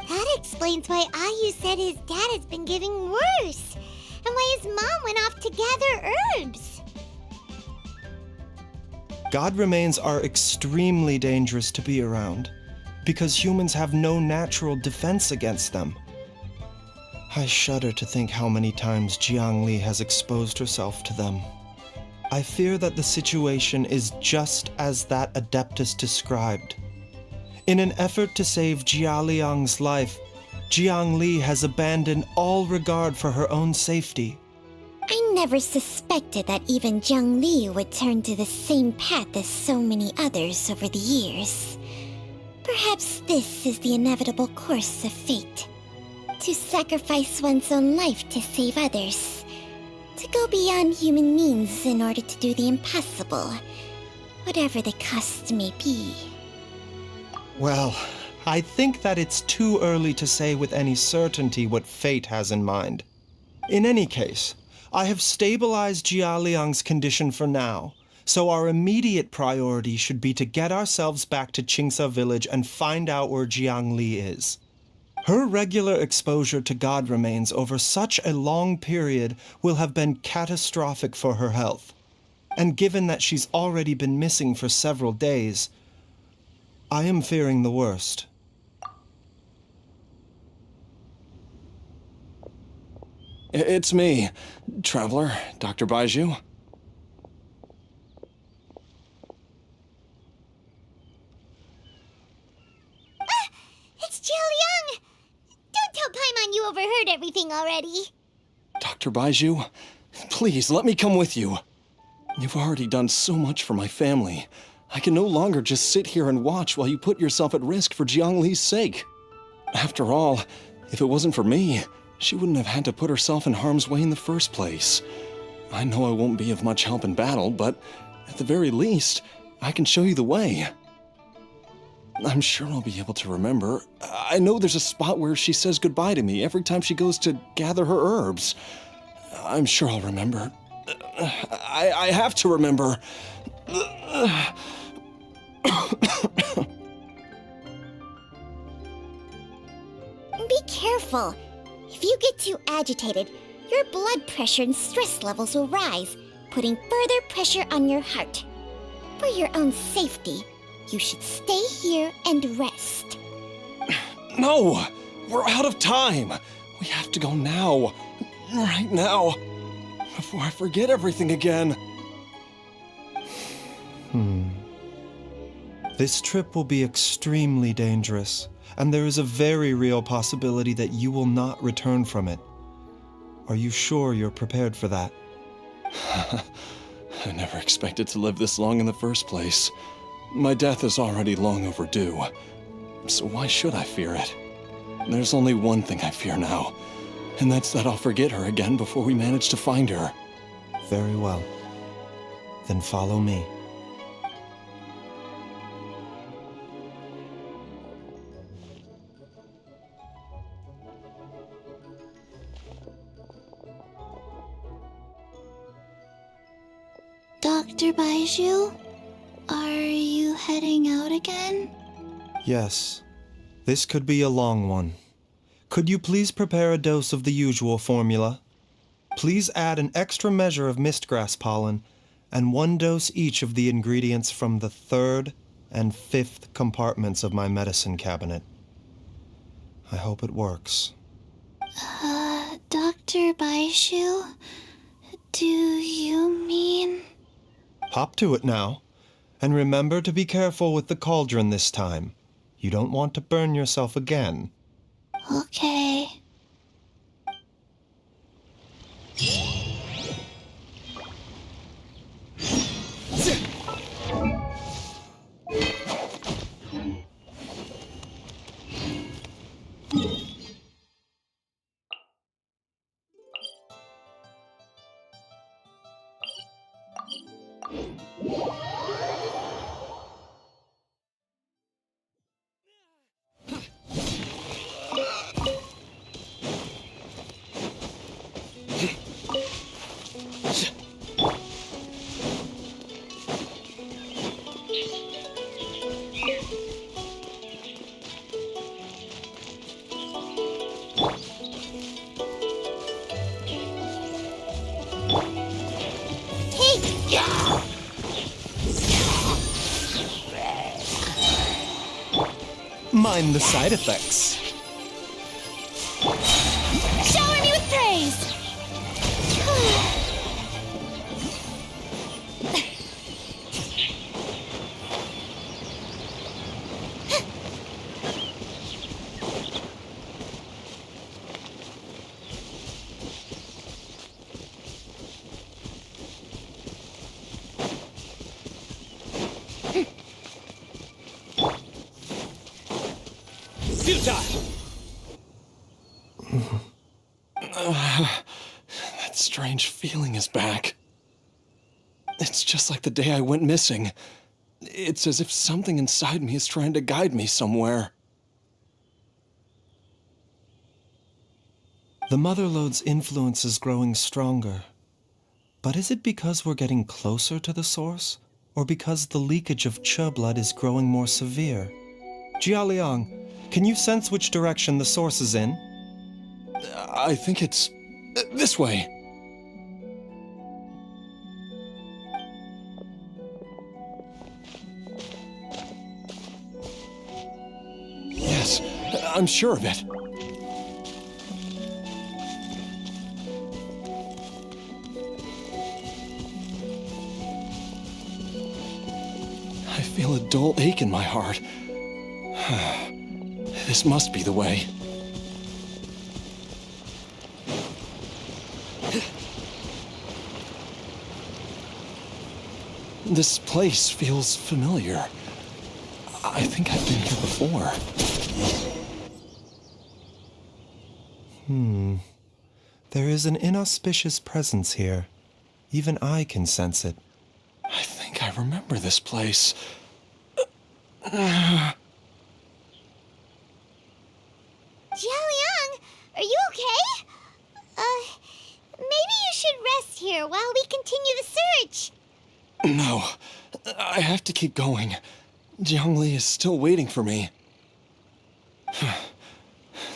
That explains why Ayu said his dad has been getting worse, and why his mom went off to gather herbs. God remains are extremely dangerous to be around, because humans have no natural defense against them. I shudder to think how many times Jiang Li has exposed herself to them. I fear that the situation is just as that Adeptus described. In an effort to save Jialiang's life, Jiang Li has abandoned all regard for her own safety. I never suspected that even Jiang Li would turn to the same path as so many others over the years. Perhaps this is the inevitable course of fate. To sacrifice one's own life to save others. To go beyond human means in order to do the impossible, whatever the cost may be. Well, I think that it's too early to say with any certainty what fate has in mind. In any case, I have stabilized Jialiang's condition for now, so our immediate priority should be to get ourselves back to Qingsa village and find out where Jiang Li is. Her regular exposure to god remains over such a long period will have been catastrophic for her health. And given that she's already been missing for several days, I am fearing the worst. It's me, Traveler, Dr. Baiju. It's Jialiang! Don't tell Paimon you overheard everything already. Dr. Baiju, please let me come with you. You've already done so much for my family. I can no longer just sit here and watch while you put yourself at risk for Jiang Li's sake. After all, if it wasn't for me, she wouldn't have had to put herself in harm's way in the first place. I know I won't be of much help in battle, but at the very least, I can show you the way. I'm sure I'll be able to remember. I know there's a spot where she says goodbye to me every time she goes to gather her herbs. I'm sure I'll remember. I have to remember. Be careful. If you get too agitated, your blood pressure and stress levels will rise, putting further pressure on your heart. For your own safety, you should stay here and rest. No! We're out of time! We have to go now. Right now. Before I forget everything again. This trip will be extremely dangerous, and there is a very real possibility that you will not return from it. Are you sure you're prepared for that? I never expected to live this long in the first place. My death is already long overdue, so why should I fear it? There's only one thing I fear now, and that's that I'll forget her again before we manage to find her. Very well. Then follow me. Dr. Baiju, are you heading out again? Yes. This could be a long one. Could you please prepare a dose of the usual formula? Please add an extra measure of mistgrass pollen and 1 dose each of the ingredients from the 3rd and 5th compartments of my medicine cabinet. I hope it works. Dr. Baishu? Do you mean... Hop to it now. And remember to be careful with the cauldron this time. You don't want to burn yourself again. Okay. Mind the side effects. Shower me with praise! That strange feeling is back. It's just like the day I went missing. It's as if something inside me is trying to guide me somewhere. The Mother Lode's influence is growing stronger. But is it because we're getting closer to the source? Or because the leakage of Che blood is growing more severe? Jialiang, can you sense which direction the source is in? I think it's this way. Yes, I'm sure of it. I feel a dull ache in my heart. This must be the way. This place feels familiar. I think I've been here before. There is an inauspicious presence here. Even I can sense it. I think I remember this place. Jialiang, are you okay? Maybe you should rest here while we continue the search. No, I have to keep going. Jiangli is still waiting for me.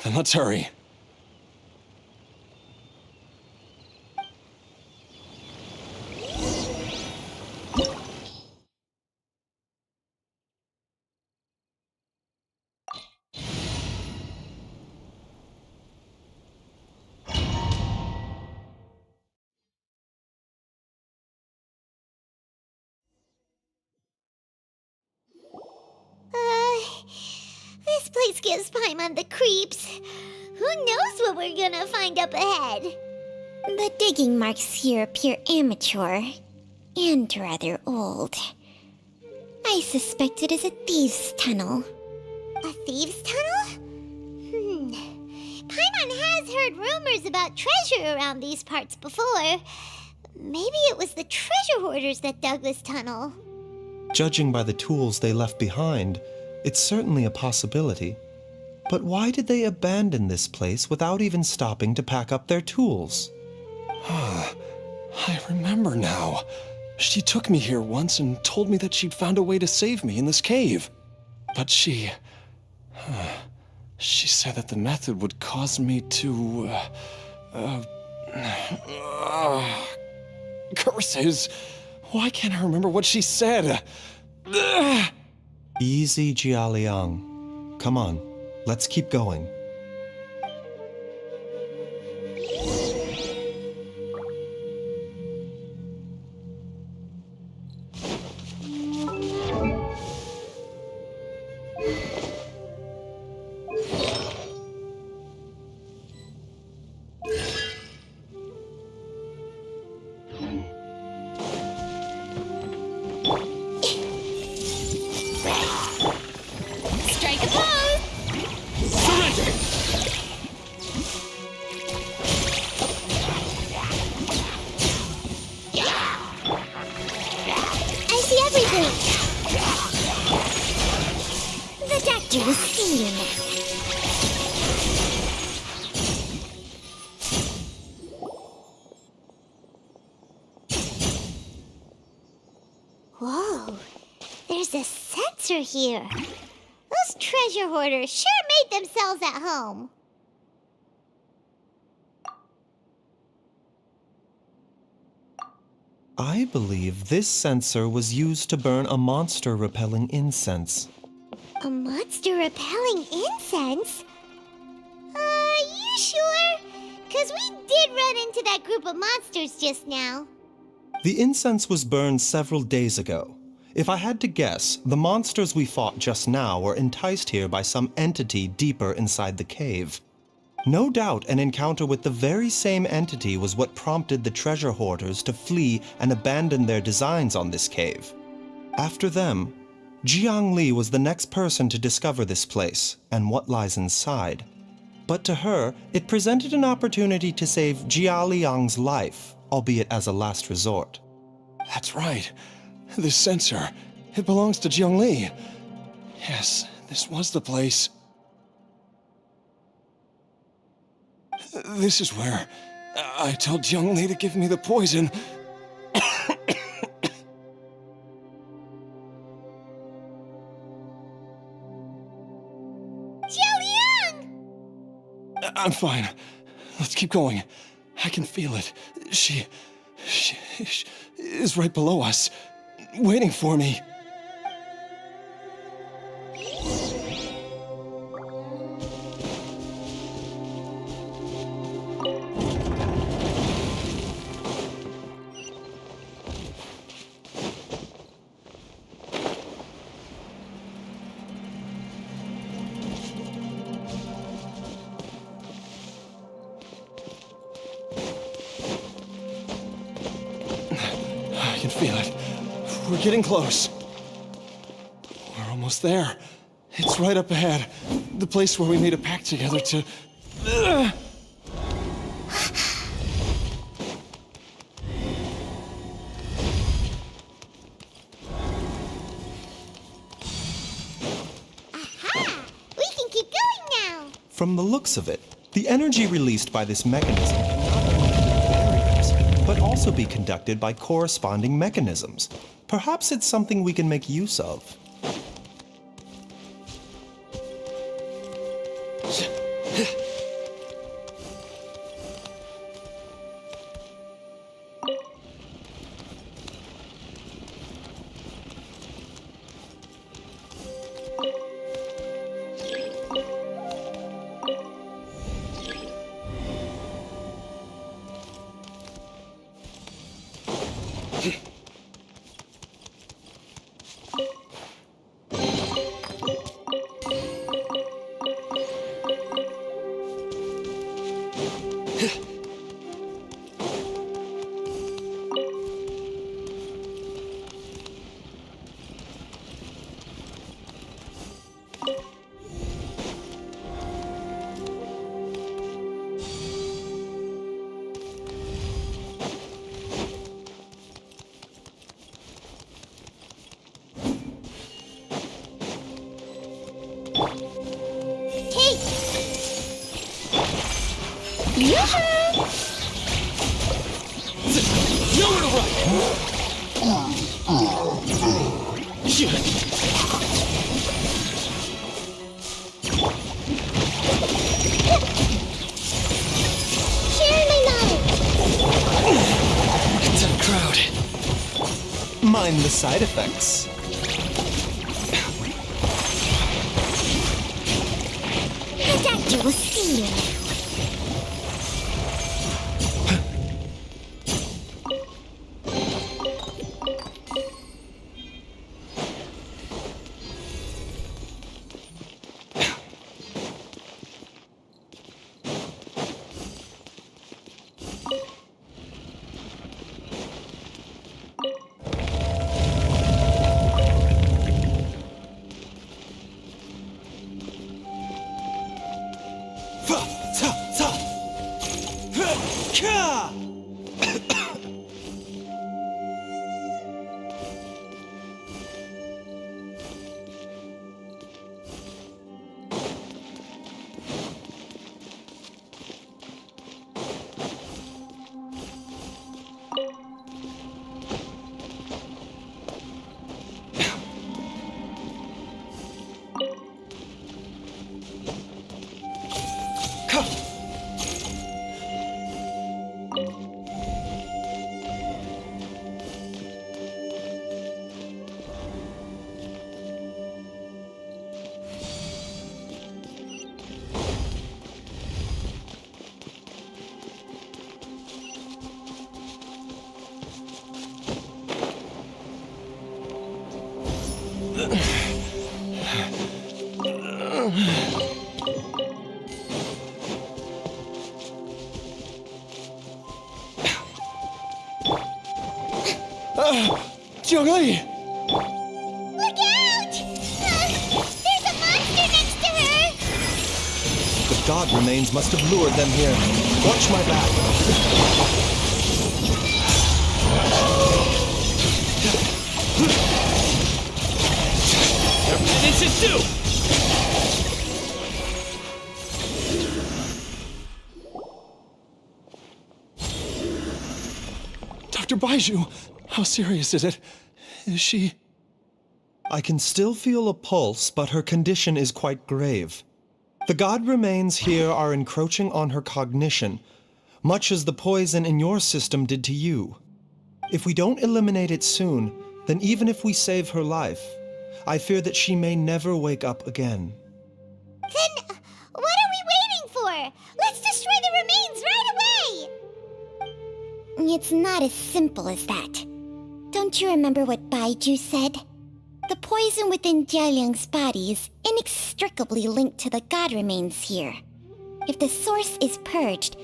Then let's hurry. This place gives Paimon the creeps. Who knows what we're gonna find up ahead? The digging marks here appear amateur and rather old. I suspect it is a thieves' tunnel. A thieves' tunnel? Paimon has heard rumors about treasure around these parts before. Maybe it was the treasure hoarders that dug this tunnel. Judging by the tools they left behind, it's certainly a possibility. But why did they abandon this place without even stopping to pack up their tools? I remember now. She took me here once and told me that she'd found a way to save me in this cave. But she said that the method would cause me to, curses. Why can't I remember what she said? Easy, Jialiang. Come on, let's keep going. Whoa! There's a sensor here. Those treasure hoarders sure made themselves at home. I believe this sensor was used to burn a monster-repelling incense. A monster repelling incense? You sure? 'Cause we did run into that group of monsters just now. The incense was burned several days ago. If I had to guess, the monsters we fought just now were enticed here by some entity deeper inside the cave. No doubt an encounter with the very same entity was what prompted the treasure hoarders to flee and abandon their designs on this cave. After them, Jiang Li was the next person to discover this place and what lies inside. But to her, it presented an opportunity to save Jia Liang's life, albeit as a last resort. That's right. This sensor, it belongs to Jiang Li. Yes, this was the place. This is where I told Jiang Li to give me the poison. Jiao I'm fine. Let's keep going. I can feel it. She is right below us, waiting for me. I can feel it. We're getting close. We're almost there. It's right up ahead. The place where we made a pact together to... Aha! We can keep going now. From the looks of it, the energy released by this mechanism can not only barriers, but also be conducted by corresponding mechanisms. Perhaps it's something we can make use of. Nowhere to run! Share my knowledge. It's a crowd. Mind the side effects. The doctor will see you. Jiangli! Look out! There's a monster next to her! The god remains must have lured them here. Watch my back. This is due! Dr. Baiju, how serious is it? Is she... I can still feel a pulse, but her condition is quite grave. The god remains here are encroaching on her cognition, much as the poison in your system did to you. If we don't eliminate it soon, then even if we save her life, I fear that she may never wake up again. Then what are we waiting for? Let's destroy the remains right away! It's not as simple as that. Don't you remember what Baiju said? The poison within Jialiang's body is inextricably linked to the god remains here. If the source is purged,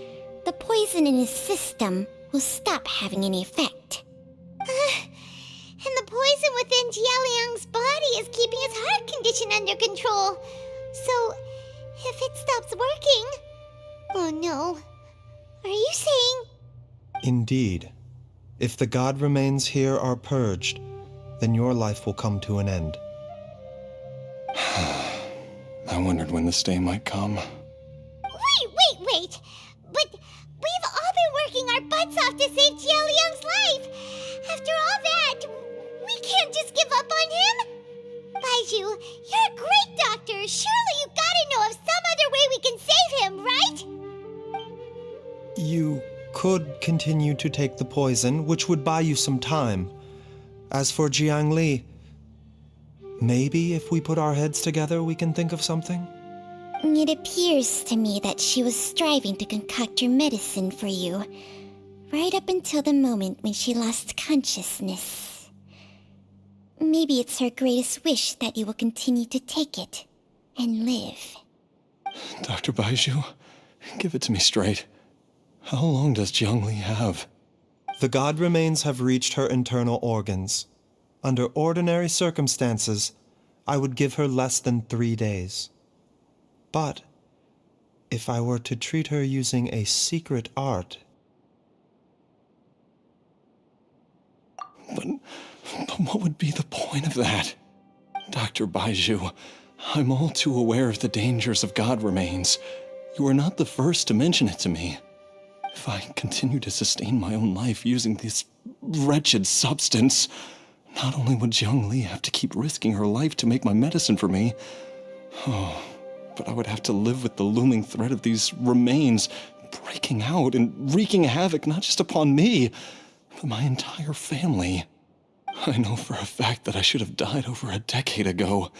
the poison in his system will stop having any effect. And the poison within Jialiang's body is keeping his heart condition under control. So, if it stops working... Oh no. Are you saying... Indeed. If the god remains here are purged, then your life will come to an end. I wondered when this day might come. Wait! But we've all been working our butts off to save Jialiang's life! After all that, we can't just give up on him! Baiju, you're a great doctor! Surely you gotta know of some other way we can save him, right? You could continue to take the poison, which would buy you some time. As for Jiangli, maybe if we put our heads together, we can think of something? It appears to me that she was striving to concoct your medicine for you, right up until the moment when she lost consciousness. Maybe it's her greatest wish that you will continue to take it and live. Dr. Baiju, give it to me straight. How long does Jiangli have? The god remains have reached her internal organs. Under ordinary circumstances, I would give her less than 3 days. But if I were to treat her using a secret art... But what would be the point of that? Dr. Baiju, I'm all too aware of the dangers of god remains. You are not the first to mention it to me. If I continue to sustain my own life using this wretched substance, not only would Jiangli have to keep risking her life to make my medicine for me, but I would have to live with the looming threat of these remains breaking out and wreaking havoc not just upon me, but my entire family. I know for a fact that I should have died over a decade ago.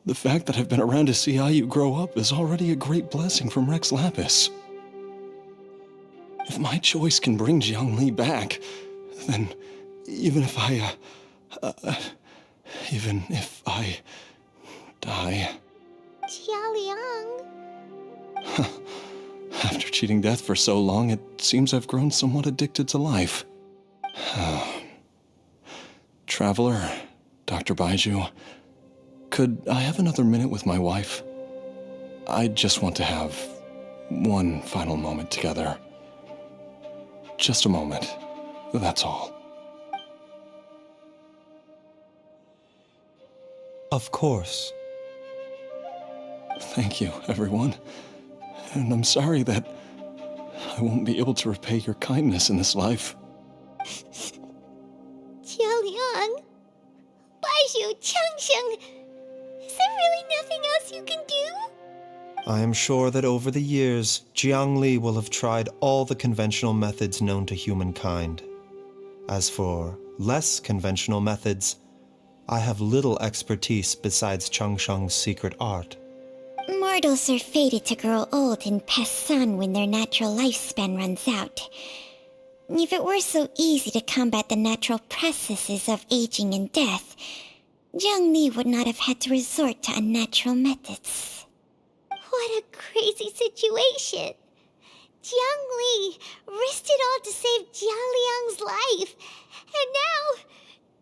The fact that I've been around to see Ayu grow up is already a great blessing from Rex Lapis. If my choice can bring Jiangli back, then even if I die... Jialiang... After cheating death for so long, it seems I've grown somewhat addicted to life. Traveler, Dr. Baiju, could I have another minute with my wife? I just want to have one final moment together. Just a moment, that's all. Of course. Thank you, everyone. And I'm sorry that I won't be able to repay your kindness in this life. Jialiang... Baiju, Changsheng... Is there really nothing else you can do? I am sure that over the years, Jiangli will have tried all the conventional methods known to humankind. As for less conventional methods, I have little expertise besides Changsheng's secret art. Mortals are fated to grow old and pass on when their natural lifespan runs out. If it were so easy to combat the natural processes of aging and death, Zhongli would not have had to resort to unnatural methods. What a crazy situation. Jiang Li risked it all to save Jia Liang's life. And now,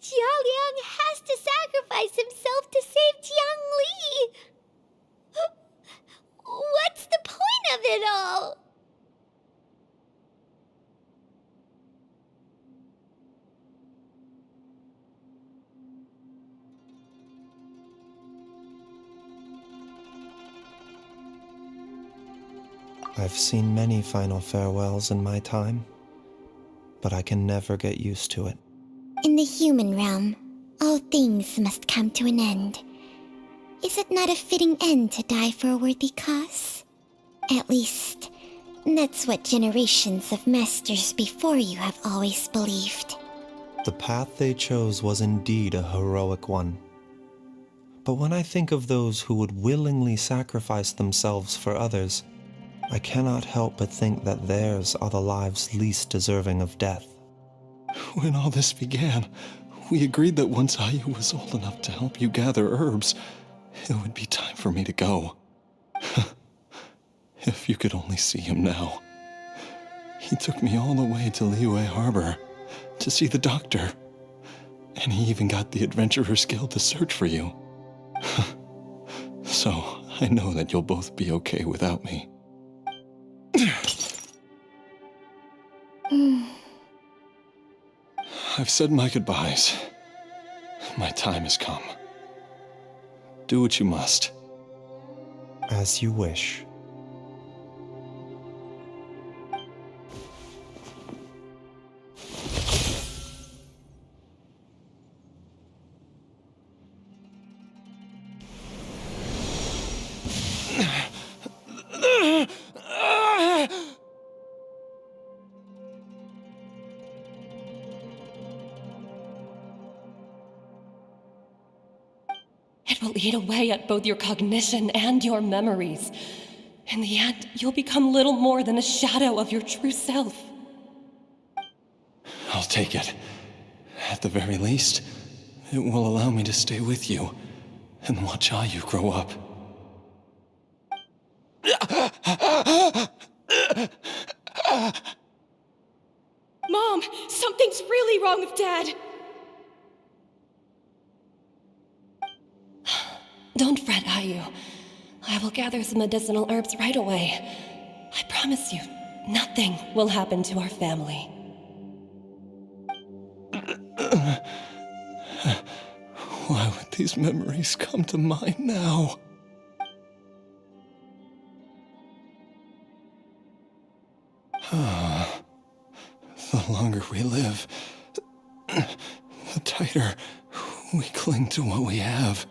Jia Liang has to sacrifice himself to save Jiang Li. What's the point of it all? I've seen many final farewells in my time, but I can never get used to it. In the human realm, all things must come to an end. Is it not a fitting end to die for a worthy cause? At least, that's what generations of masters before you have always believed. The path they chose was indeed a heroic one. But when I think of those who would willingly sacrifice themselves for others, I cannot help but think that theirs are the lives least deserving of death. When all this began, we agreed that once Ayu was old enough to help you gather herbs, it would be time for me to go. If you could only see him now. He took me all the way to Liyue Harbor to see the doctor, and he even got the Adventurers Guild to search for you. So, I know that you'll both be okay without me. I've said my goodbyes. My time has come. Do what you must. As you wish. It will eat away at both your cognition and your memories. In the end, you'll become little more than a shadow of your true self. I'll take it. At the very least, it will allow me to stay with you and watch Ayu grow up. Mom, something's really wrong with Dad. Don't fret, Ayu. I will gather some medicinal herbs right away. I promise you, nothing will happen to our family. Why would these memories come to mind now? The longer we live, the tighter we cling to what we have.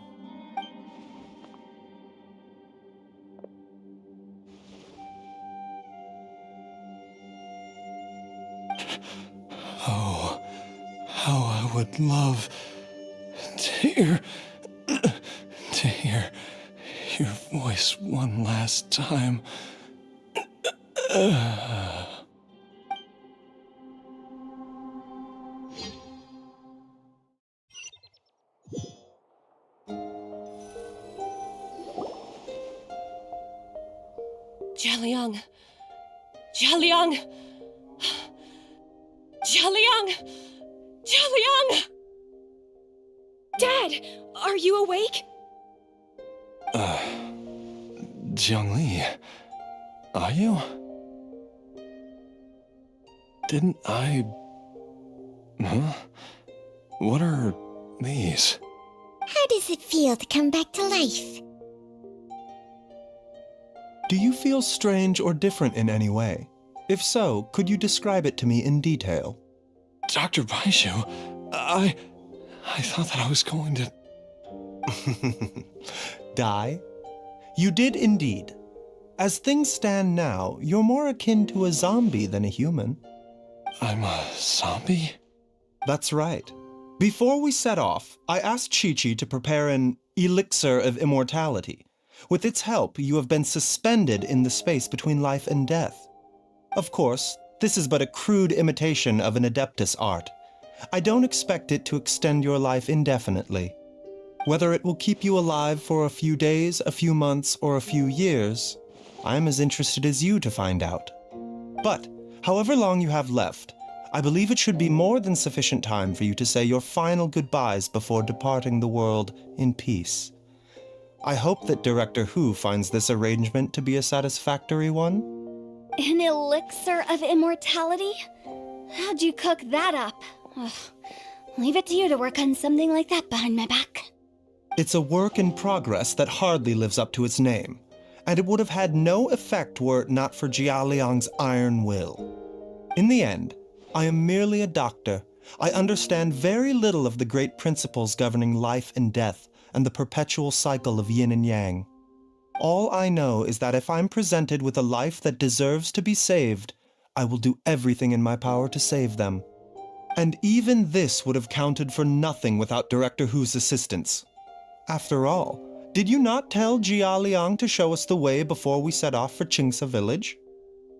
Oh, how I would love to hear your voice one last time. Jialiang! Jialiang! Jialiang! Jialiang! Dad, are you awake? Jiang Li, are you? Didn't I... Huh? What are these? How does it feel to come back to life? Do you feel strange or different in any way? If so, could you describe it to me in detail? Dr. Baishu, I thought that I was going to... Die? You did indeed. As things stand now, you're more akin to a zombie than a human. I'm a zombie? That's right. Before we set off, I asked Chi-Chi to prepare an elixir of immortality. With its help, you have been suspended in the space between life and death. Of course, this is but a crude imitation of an Adeptus art. I don't expect it to extend your life indefinitely. Whether it will keep you alive for a few days, a few months, or a few years, I'm as interested as you to find out. But, however long you have left, I believe it should be more than sufficient time for you to say your final goodbyes before departing the world in peace. I hope that Director Hu finds this arrangement to be a satisfactory one. An elixir of immortality? How'd you cook that up? Ugh. Leave it to you to work on something like that behind my back. It's a work in progress that hardly lives up to its name, and it would have had no effect were it not for Jia Liang's iron will. In the end, I am merely a doctor. I understand very little of the great principles governing life and death and the perpetual cycle of yin and yang. All I know is that if I'm presented with a life that deserves to be saved, I will do everything in my power to save them. And even this would have counted for nothing without Director Hu's assistance. After all, did you not tell Jia Liang to show us the way before we set off for Qingsa village?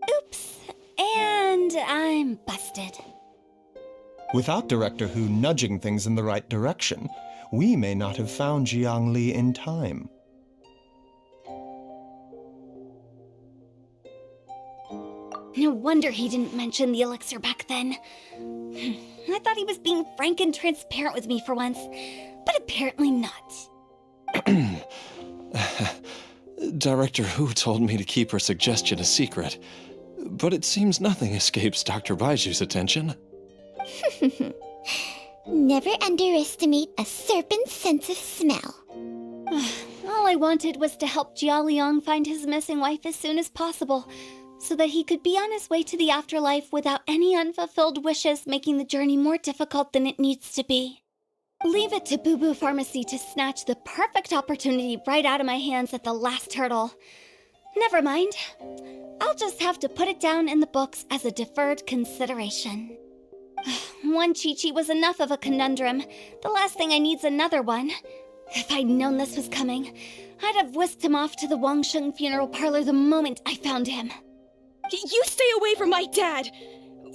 Oops, and I'm busted. Without Director Hu nudging things in the right direction, we may not have found Jiangli in time. No wonder he didn't mention the elixir back then. I thought he was being frank and transparent with me for once, but apparently not. Director Hu told me to keep her suggestion a secret, but it seems nothing escapes Dr. Baiju's attention. Never underestimate a serpent's sense of smell. All I wanted was to help Jia Liang find his missing wife as soon as possible, so that he could be on his way to the afterlife without any unfulfilled wishes making the journey more difficult than it needs to be. Leave it to Boo Boo Pharmacy to snatch the perfect opportunity right out of my hands at the last hurdle. Never mind. I'll just have to put it down in the books as a deferred consideration. One Chi-Chi was enough of a conundrum. The last thing I need's another one. If I'd known this was coming, I'd have whisked him off to the Wangsheng funeral parlor the moment I found him. You stay away from my dad!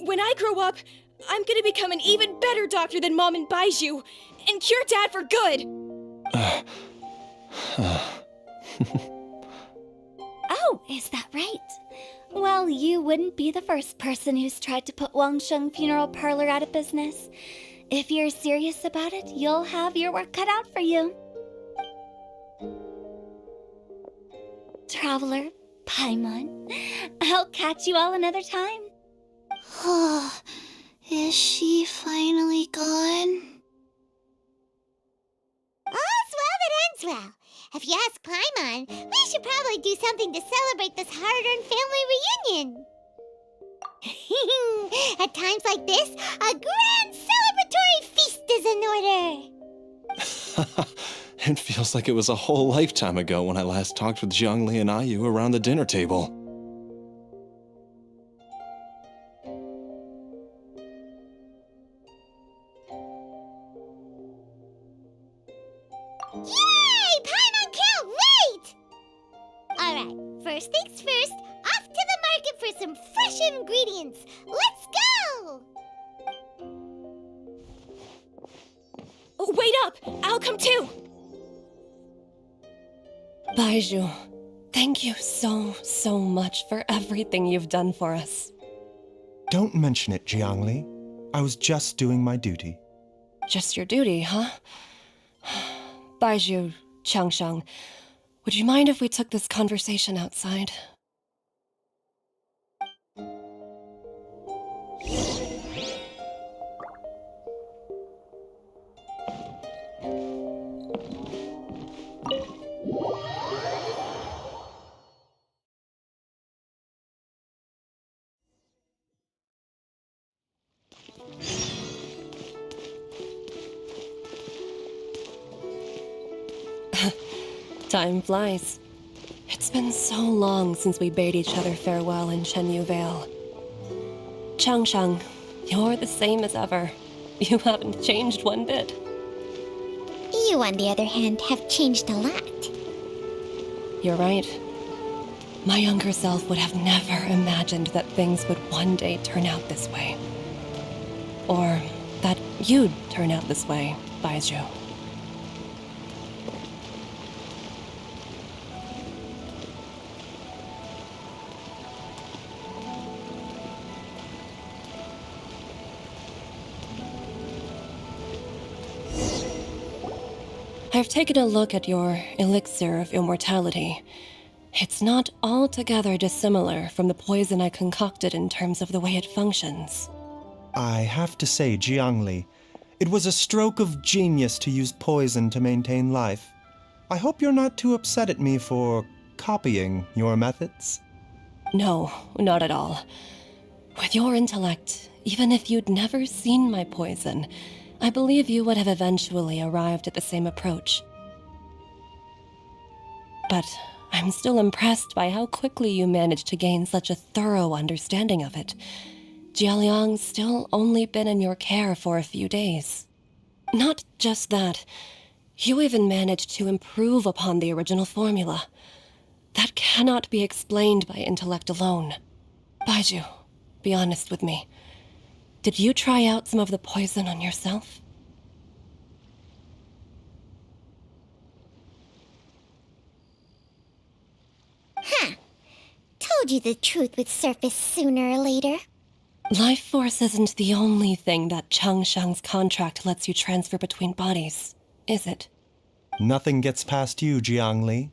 When I grow up, I'm gonna become an even better doctor than Mom and Baiju, and cure Dad for good! Oh, is that right? Well, you wouldn't be the first person who's tried to put Wangsheng Funeral Parlor out of business. If you're serious about it, you'll have your work cut out for you. Traveler, Paimon, I'll catch you all another time. Oh, is she finally gone? All's well that ends well. If you ask Paimon, we should probably do something to celebrate this hard-earned family reunion. At times like this, a grand celebratory feast is in order. It feels like it was a whole lifetime ago when I last talked with Zhongli and Ayu around the dinner table. Yay! Paimon can't wait! Alright, first things first, off to the market for some fresh ingredients. Let's go! Oh, wait up! I'll come too! Baiju, thank you so much for everything you've done for us. Don't mention it, Jiangli. I was just doing my duty. Just your duty, huh? Baiju, Changshang, would you mind if we took this conversation outside? Time flies. It's been so long since we bade each other farewell in Shenyu Vale. Changshang, you're the same as ever. You haven't changed one bit. You, on the other hand, have changed a lot. You're right. My younger self would have never imagined that things would one day turn out this way. Or that you'd turn out this way, Baiju. I've taken a look at your elixir of immortality. It's not altogether dissimilar from the poison I concocted in terms of the way it functions. I have to say, Jiangli, it was a stroke of genius to use poison to maintain life. I hope you're not too upset at me for copying your methods. No, not at all. With your intellect, even if you'd never seen my poison, I believe you would have eventually arrived at the same approach. But I'm still impressed by how quickly you managed to gain such a thorough understanding of it. Jialiang's still only been in your care for a few days. Not just that, you even managed to improve upon the original formula. That cannot be explained by intellect alone. Baiju, be honest with me. Did you try out some of the poison on yourself? Huh. Told you the truth would surface sooner or later. Life force isn't the only thing that Changshang's contract lets you transfer between bodies, is it? Nothing gets past you, Jiangli.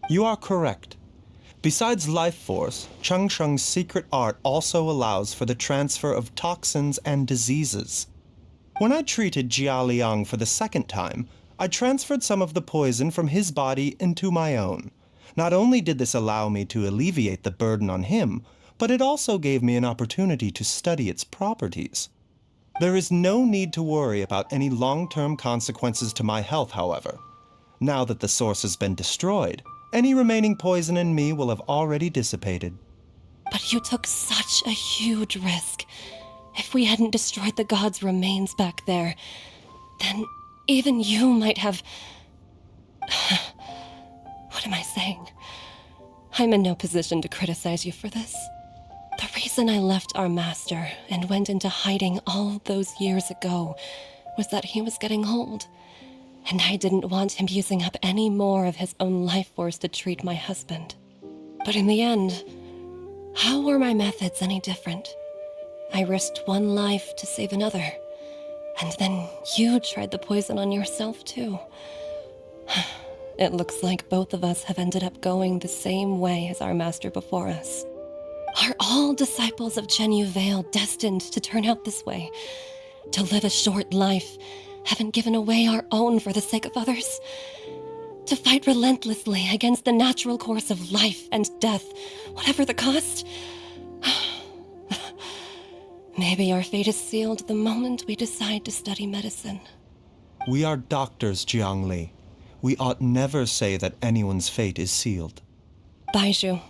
You are correct. Besides life force, Changsheng's secret art also allows for the transfer of toxins and diseases. When I treated Jia Liang for the second time, I transferred some of the poison from his body into my own. Not only did this allow me to alleviate the burden on him, but it also gave me an opportunity to study its properties. There is no need to worry about any long-term consequences to my health, however. Now that the source has been destroyed, any remaining poison in me will have already dissipated. But you took such a huge risk. If we hadn't destroyed the god's remains back there, then even you might have... What am I saying? I'm in no position to criticize you for this. The reason I left our master and went into hiding all those years ago was that he was getting old, and I didn't want him using up any more of his own life force to treat my husband. But in the end, how were my methods any different? I risked one life to save another, and then you tried the poison on yourself too. It looks like both of us have ended up going the same way as our master before us. Are all disciples of Chenyu Vale destined to turn out this way? To live a short life, having given away our own for the sake of others? To fight relentlessly against the natural course of life and death, whatever the cost? Maybe our fate is sealed the moment we decide to study medicine. We are doctors, Jiangli. We ought never say that anyone's fate is sealed. Baiju,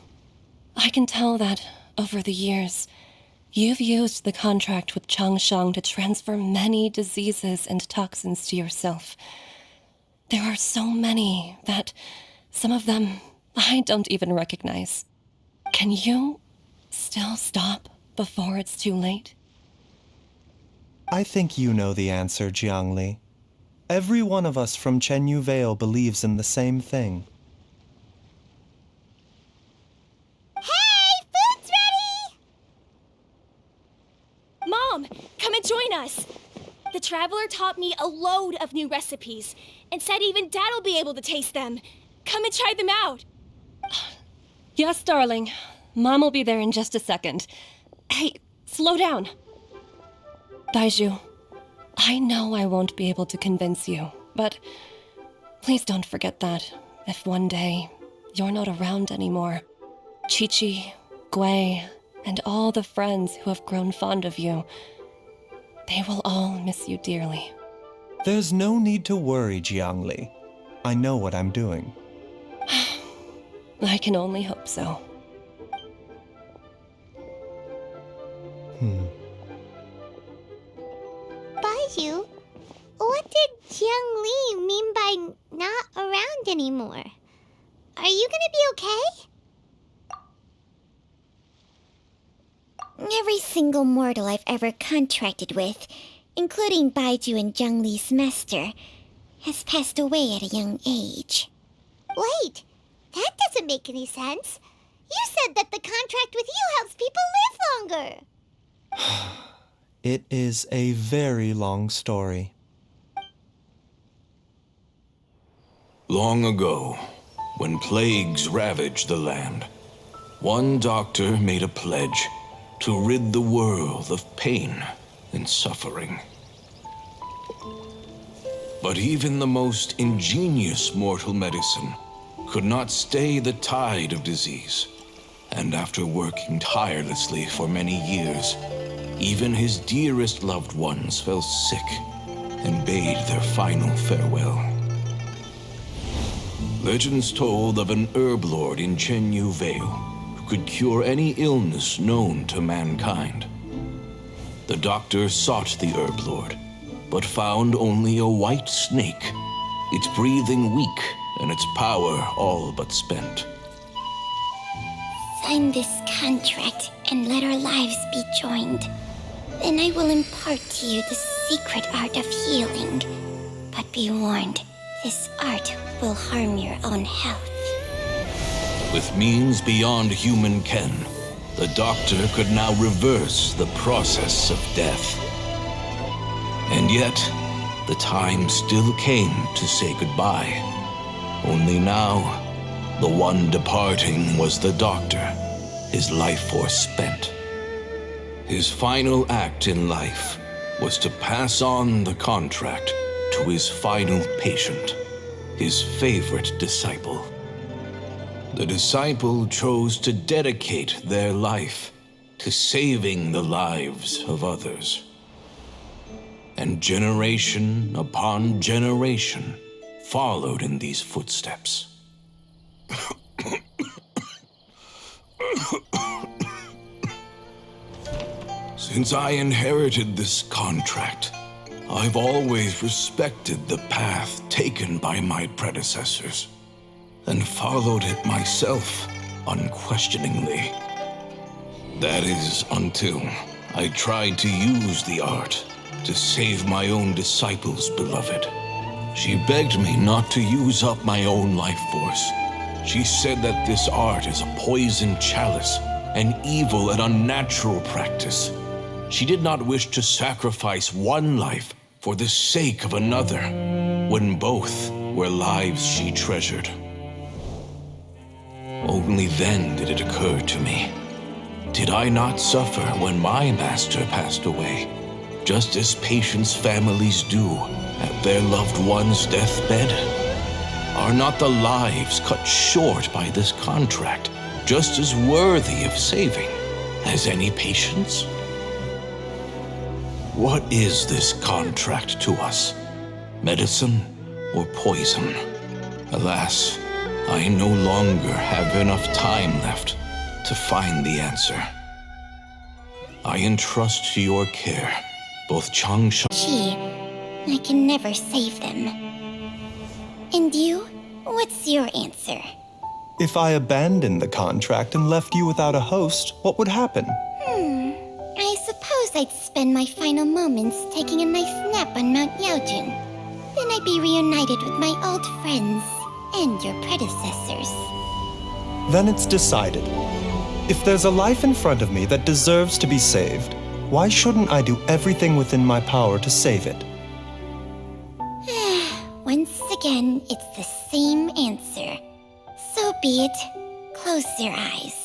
I can tell that, over the years, you've used the contract with Changshang to transfer many diseases and toxins to yourself. There are so many that some of them I don't even recognize. Can you still stop before it's too late? I think you know the answer, Jiangli. Every one of us from Chenyu Vale believes in the same thing. Hey, food's ready! Mom, come and join us. The Traveler taught me a load of new recipes and said even Dad'll be able to taste them. Come and try them out. Yes, darling. Mom will be there in just a second. Hey, slow down. Baiju, I know I won't be able to convince you, but please don't forget that if one day you're not around anymore, Chi-Chi, Gui, and all the friends who have grown fond of you, they will all miss you dearly. There's no need to worry, Jiangli. I know what I'm doing. I can only hope so. Baiju, what did Jiang Li mean by not around anymore? Are you gonna be okay? Every single mortal I've ever contracted with, including Baiju and Zhang Li's master, has passed away at a young age. Wait, that doesn't make any sense. You said that the contract with you helps people live longer. It is a very long story. Long ago, when plagues ravaged the land, one doctor made a pledge to rid the world of pain and suffering. But even the most ingenious mortal medicine could not stay the tide of disease. And after working tirelessly for many years, even his dearest loved ones fell sick and bade their final farewell. Legends told of an herb lord in Chenyu Vale who could cure any illness known to mankind. The doctor sought the herb lord, but found only a white snake, its breathing weak and its power all but spent. Sign this contract and let our lives be joined. Then I will impart to you the secret art of healing. But be warned, this art will harm your own health. With means beyond human ken, the doctor could now reverse the process of death. And yet, the time still came to say goodbye. Only now, the one departing was the doctor, his life force spent. His final act in life was to pass on the contract to his final patient, his favorite disciple. The disciple chose to dedicate their life to saving the lives of others. And generation upon generation followed in these footsteps. Since I inherited this contract, I've always respected the path taken by my predecessors and followed it myself unquestioningly. That is, until I tried to use the art to save my own disciple's beloved. She begged me not to use up my own life force. She said that this art is a poisoned chalice, an evil and unnatural practice. She did not wish to sacrifice one life for the sake of another, when both were lives she treasured. Only then did it occur to me, did I not suffer when my master passed away, just as patients' families do at their loved one's deathbed? Are not the lives cut short by this contract just as worthy of saving as any patient's? What is this contract to us? Medicine or poison? Alas, I no longer have enough time left to find the answer. I entrust to your care both Changsha. I can never save them. And you? What's your answer? If I abandoned the contract and left you without a host, what would happen? I suppose I'd spend my final moments taking a nice nap on Mount Yaojun. Then I'd be reunited with my old friends and your predecessors. Then it's decided. If there's a life in front of me that deserves to be saved, why shouldn't I do everything within my power to save it? Once again, it's the same answer. So be it. Close your eyes.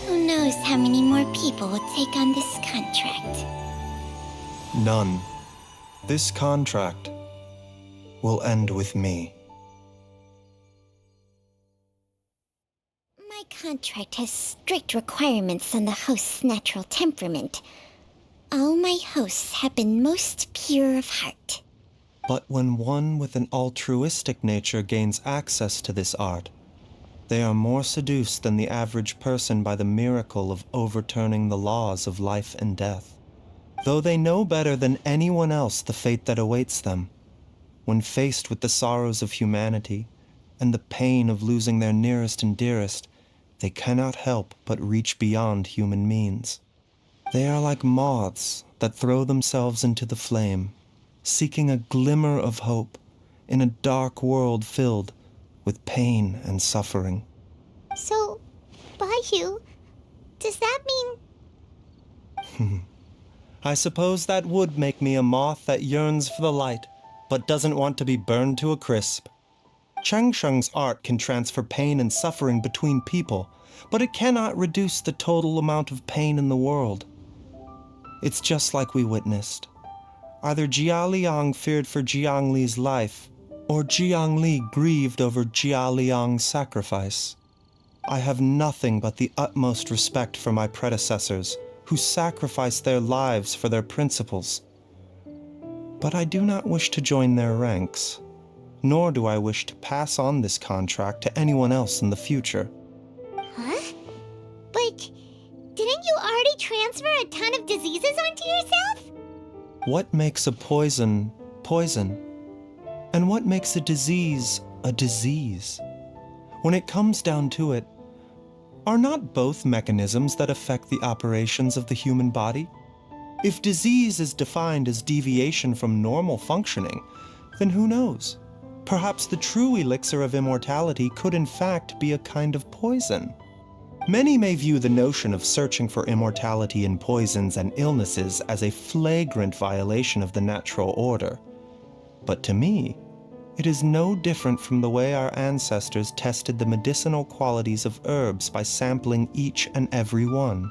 Who knows how many more people will take on this contract? None. This contract will end with me. My contract has strict requirements on the host's natural temperament. All my hosts have been most pure of heart. But when one with an altruistic nature gains access to this art, they are more seduced than the average person by the miracle of overturning the laws of life and death. Though they know better than anyone else the fate that awaits them, when faced with the sorrows of humanity and the pain of losing their nearest and dearest, they cannot help but reach beyond human means. They are like moths that throw themselves into the flame, seeking a glimmer of hope in a dark world filled with pain and suffering. So, Baiyu, does that mean... I suppose that would make me a moth that yearns for the light, but doesn't want to be burned to a crisp. Chang Sheng's art can transfer pain and suffering between people, but it cannot reduce the total amount of pain in the world. It's just like we witnessed. Either Jia Liang feared for Jiang Li's life, or Jiang Li grieved over Jia Liang's sacrifice. I have nothing but the utmost respect for my predecessors, who sacrificed their lives for their principles. But I do not wish to join their ranks, nor do I wish to pass on this contract to anyone else in the future. Huh? But didn't you already transfer a ton of diseases onto yourself? What makes a poison poison? And what makes a disease a disease? When it comes down to it, are not both mechanisms that affect the operations of the human body? If disease is defined as deviation from normal functioning, then who knows? Perhaps the true elixir of immortality could in fact be a kind of poison. Many may view the notion of searching for immortality in poisons and illnesses as a flagrant violation of the natural order. But to me, it is no different from the way our ancestors tested the medicinal qualities of herbs by sampling each and every one.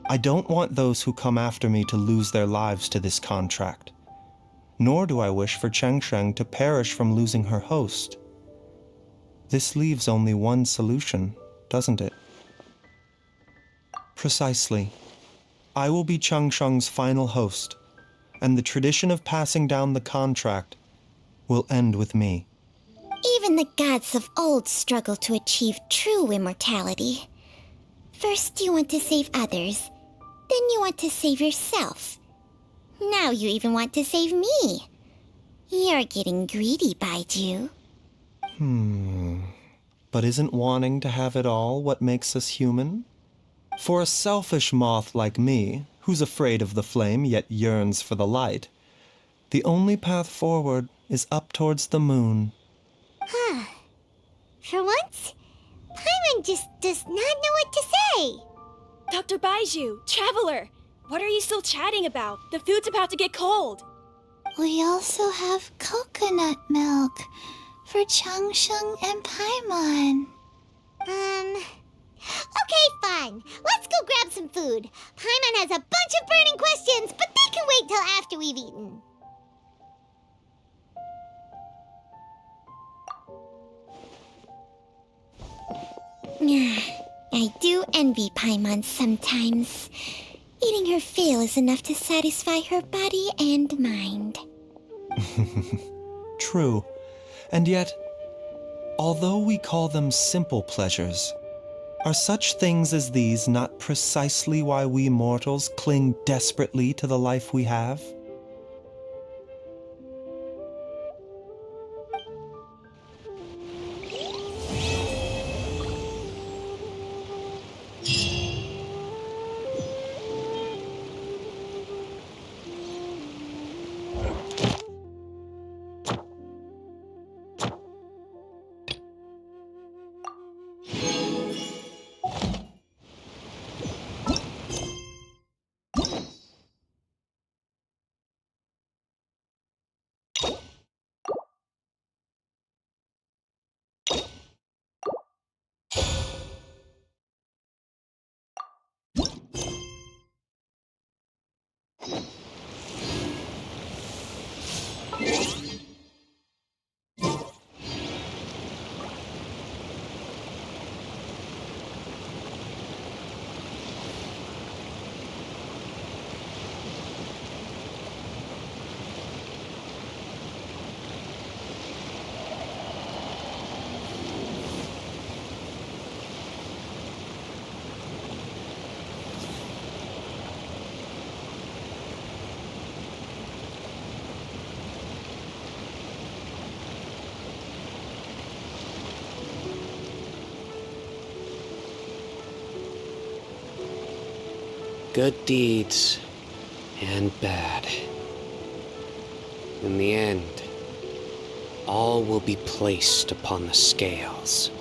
I don't want those who come after me to lose their lives to this contract. Nor do I wish for Cheng Sheng to perish from losing her host. This leaves only one solution, doesn't it? Precisely. I will be Cheng Sheng's final host, and the tradition of passing down the contract will end with me. Even the gods of old struggle to achieve true immortality. First you want to save others, then you want to save yourself. Now you even want to save me. You're getting greedy, Baiju. But isn't wanting to have it all what makes us human? For a selfish moth like me, who's afraid of the flame yet yearns for the light, the only path forward is up towards the moon. For once, Paimon just does not know what to say. Dr. Baiju, Traveler, what are you still chatting about? The food's about to get cold. We also have coconut milk for Changsheng and Paimon. Okay, fine. Let's go grab some food. Paimon has a bunch of burning questions, but they can wait till after we've eaten. I do envy Paimon sometimes. Eating her fill is enough to satisfy her body and mind. True. And yet, although we call them simple pleasures, are such things as these not precisely why we mortals cling desperately to the life we have? Good deeds and bad. In the end, all will be placed upon the scales.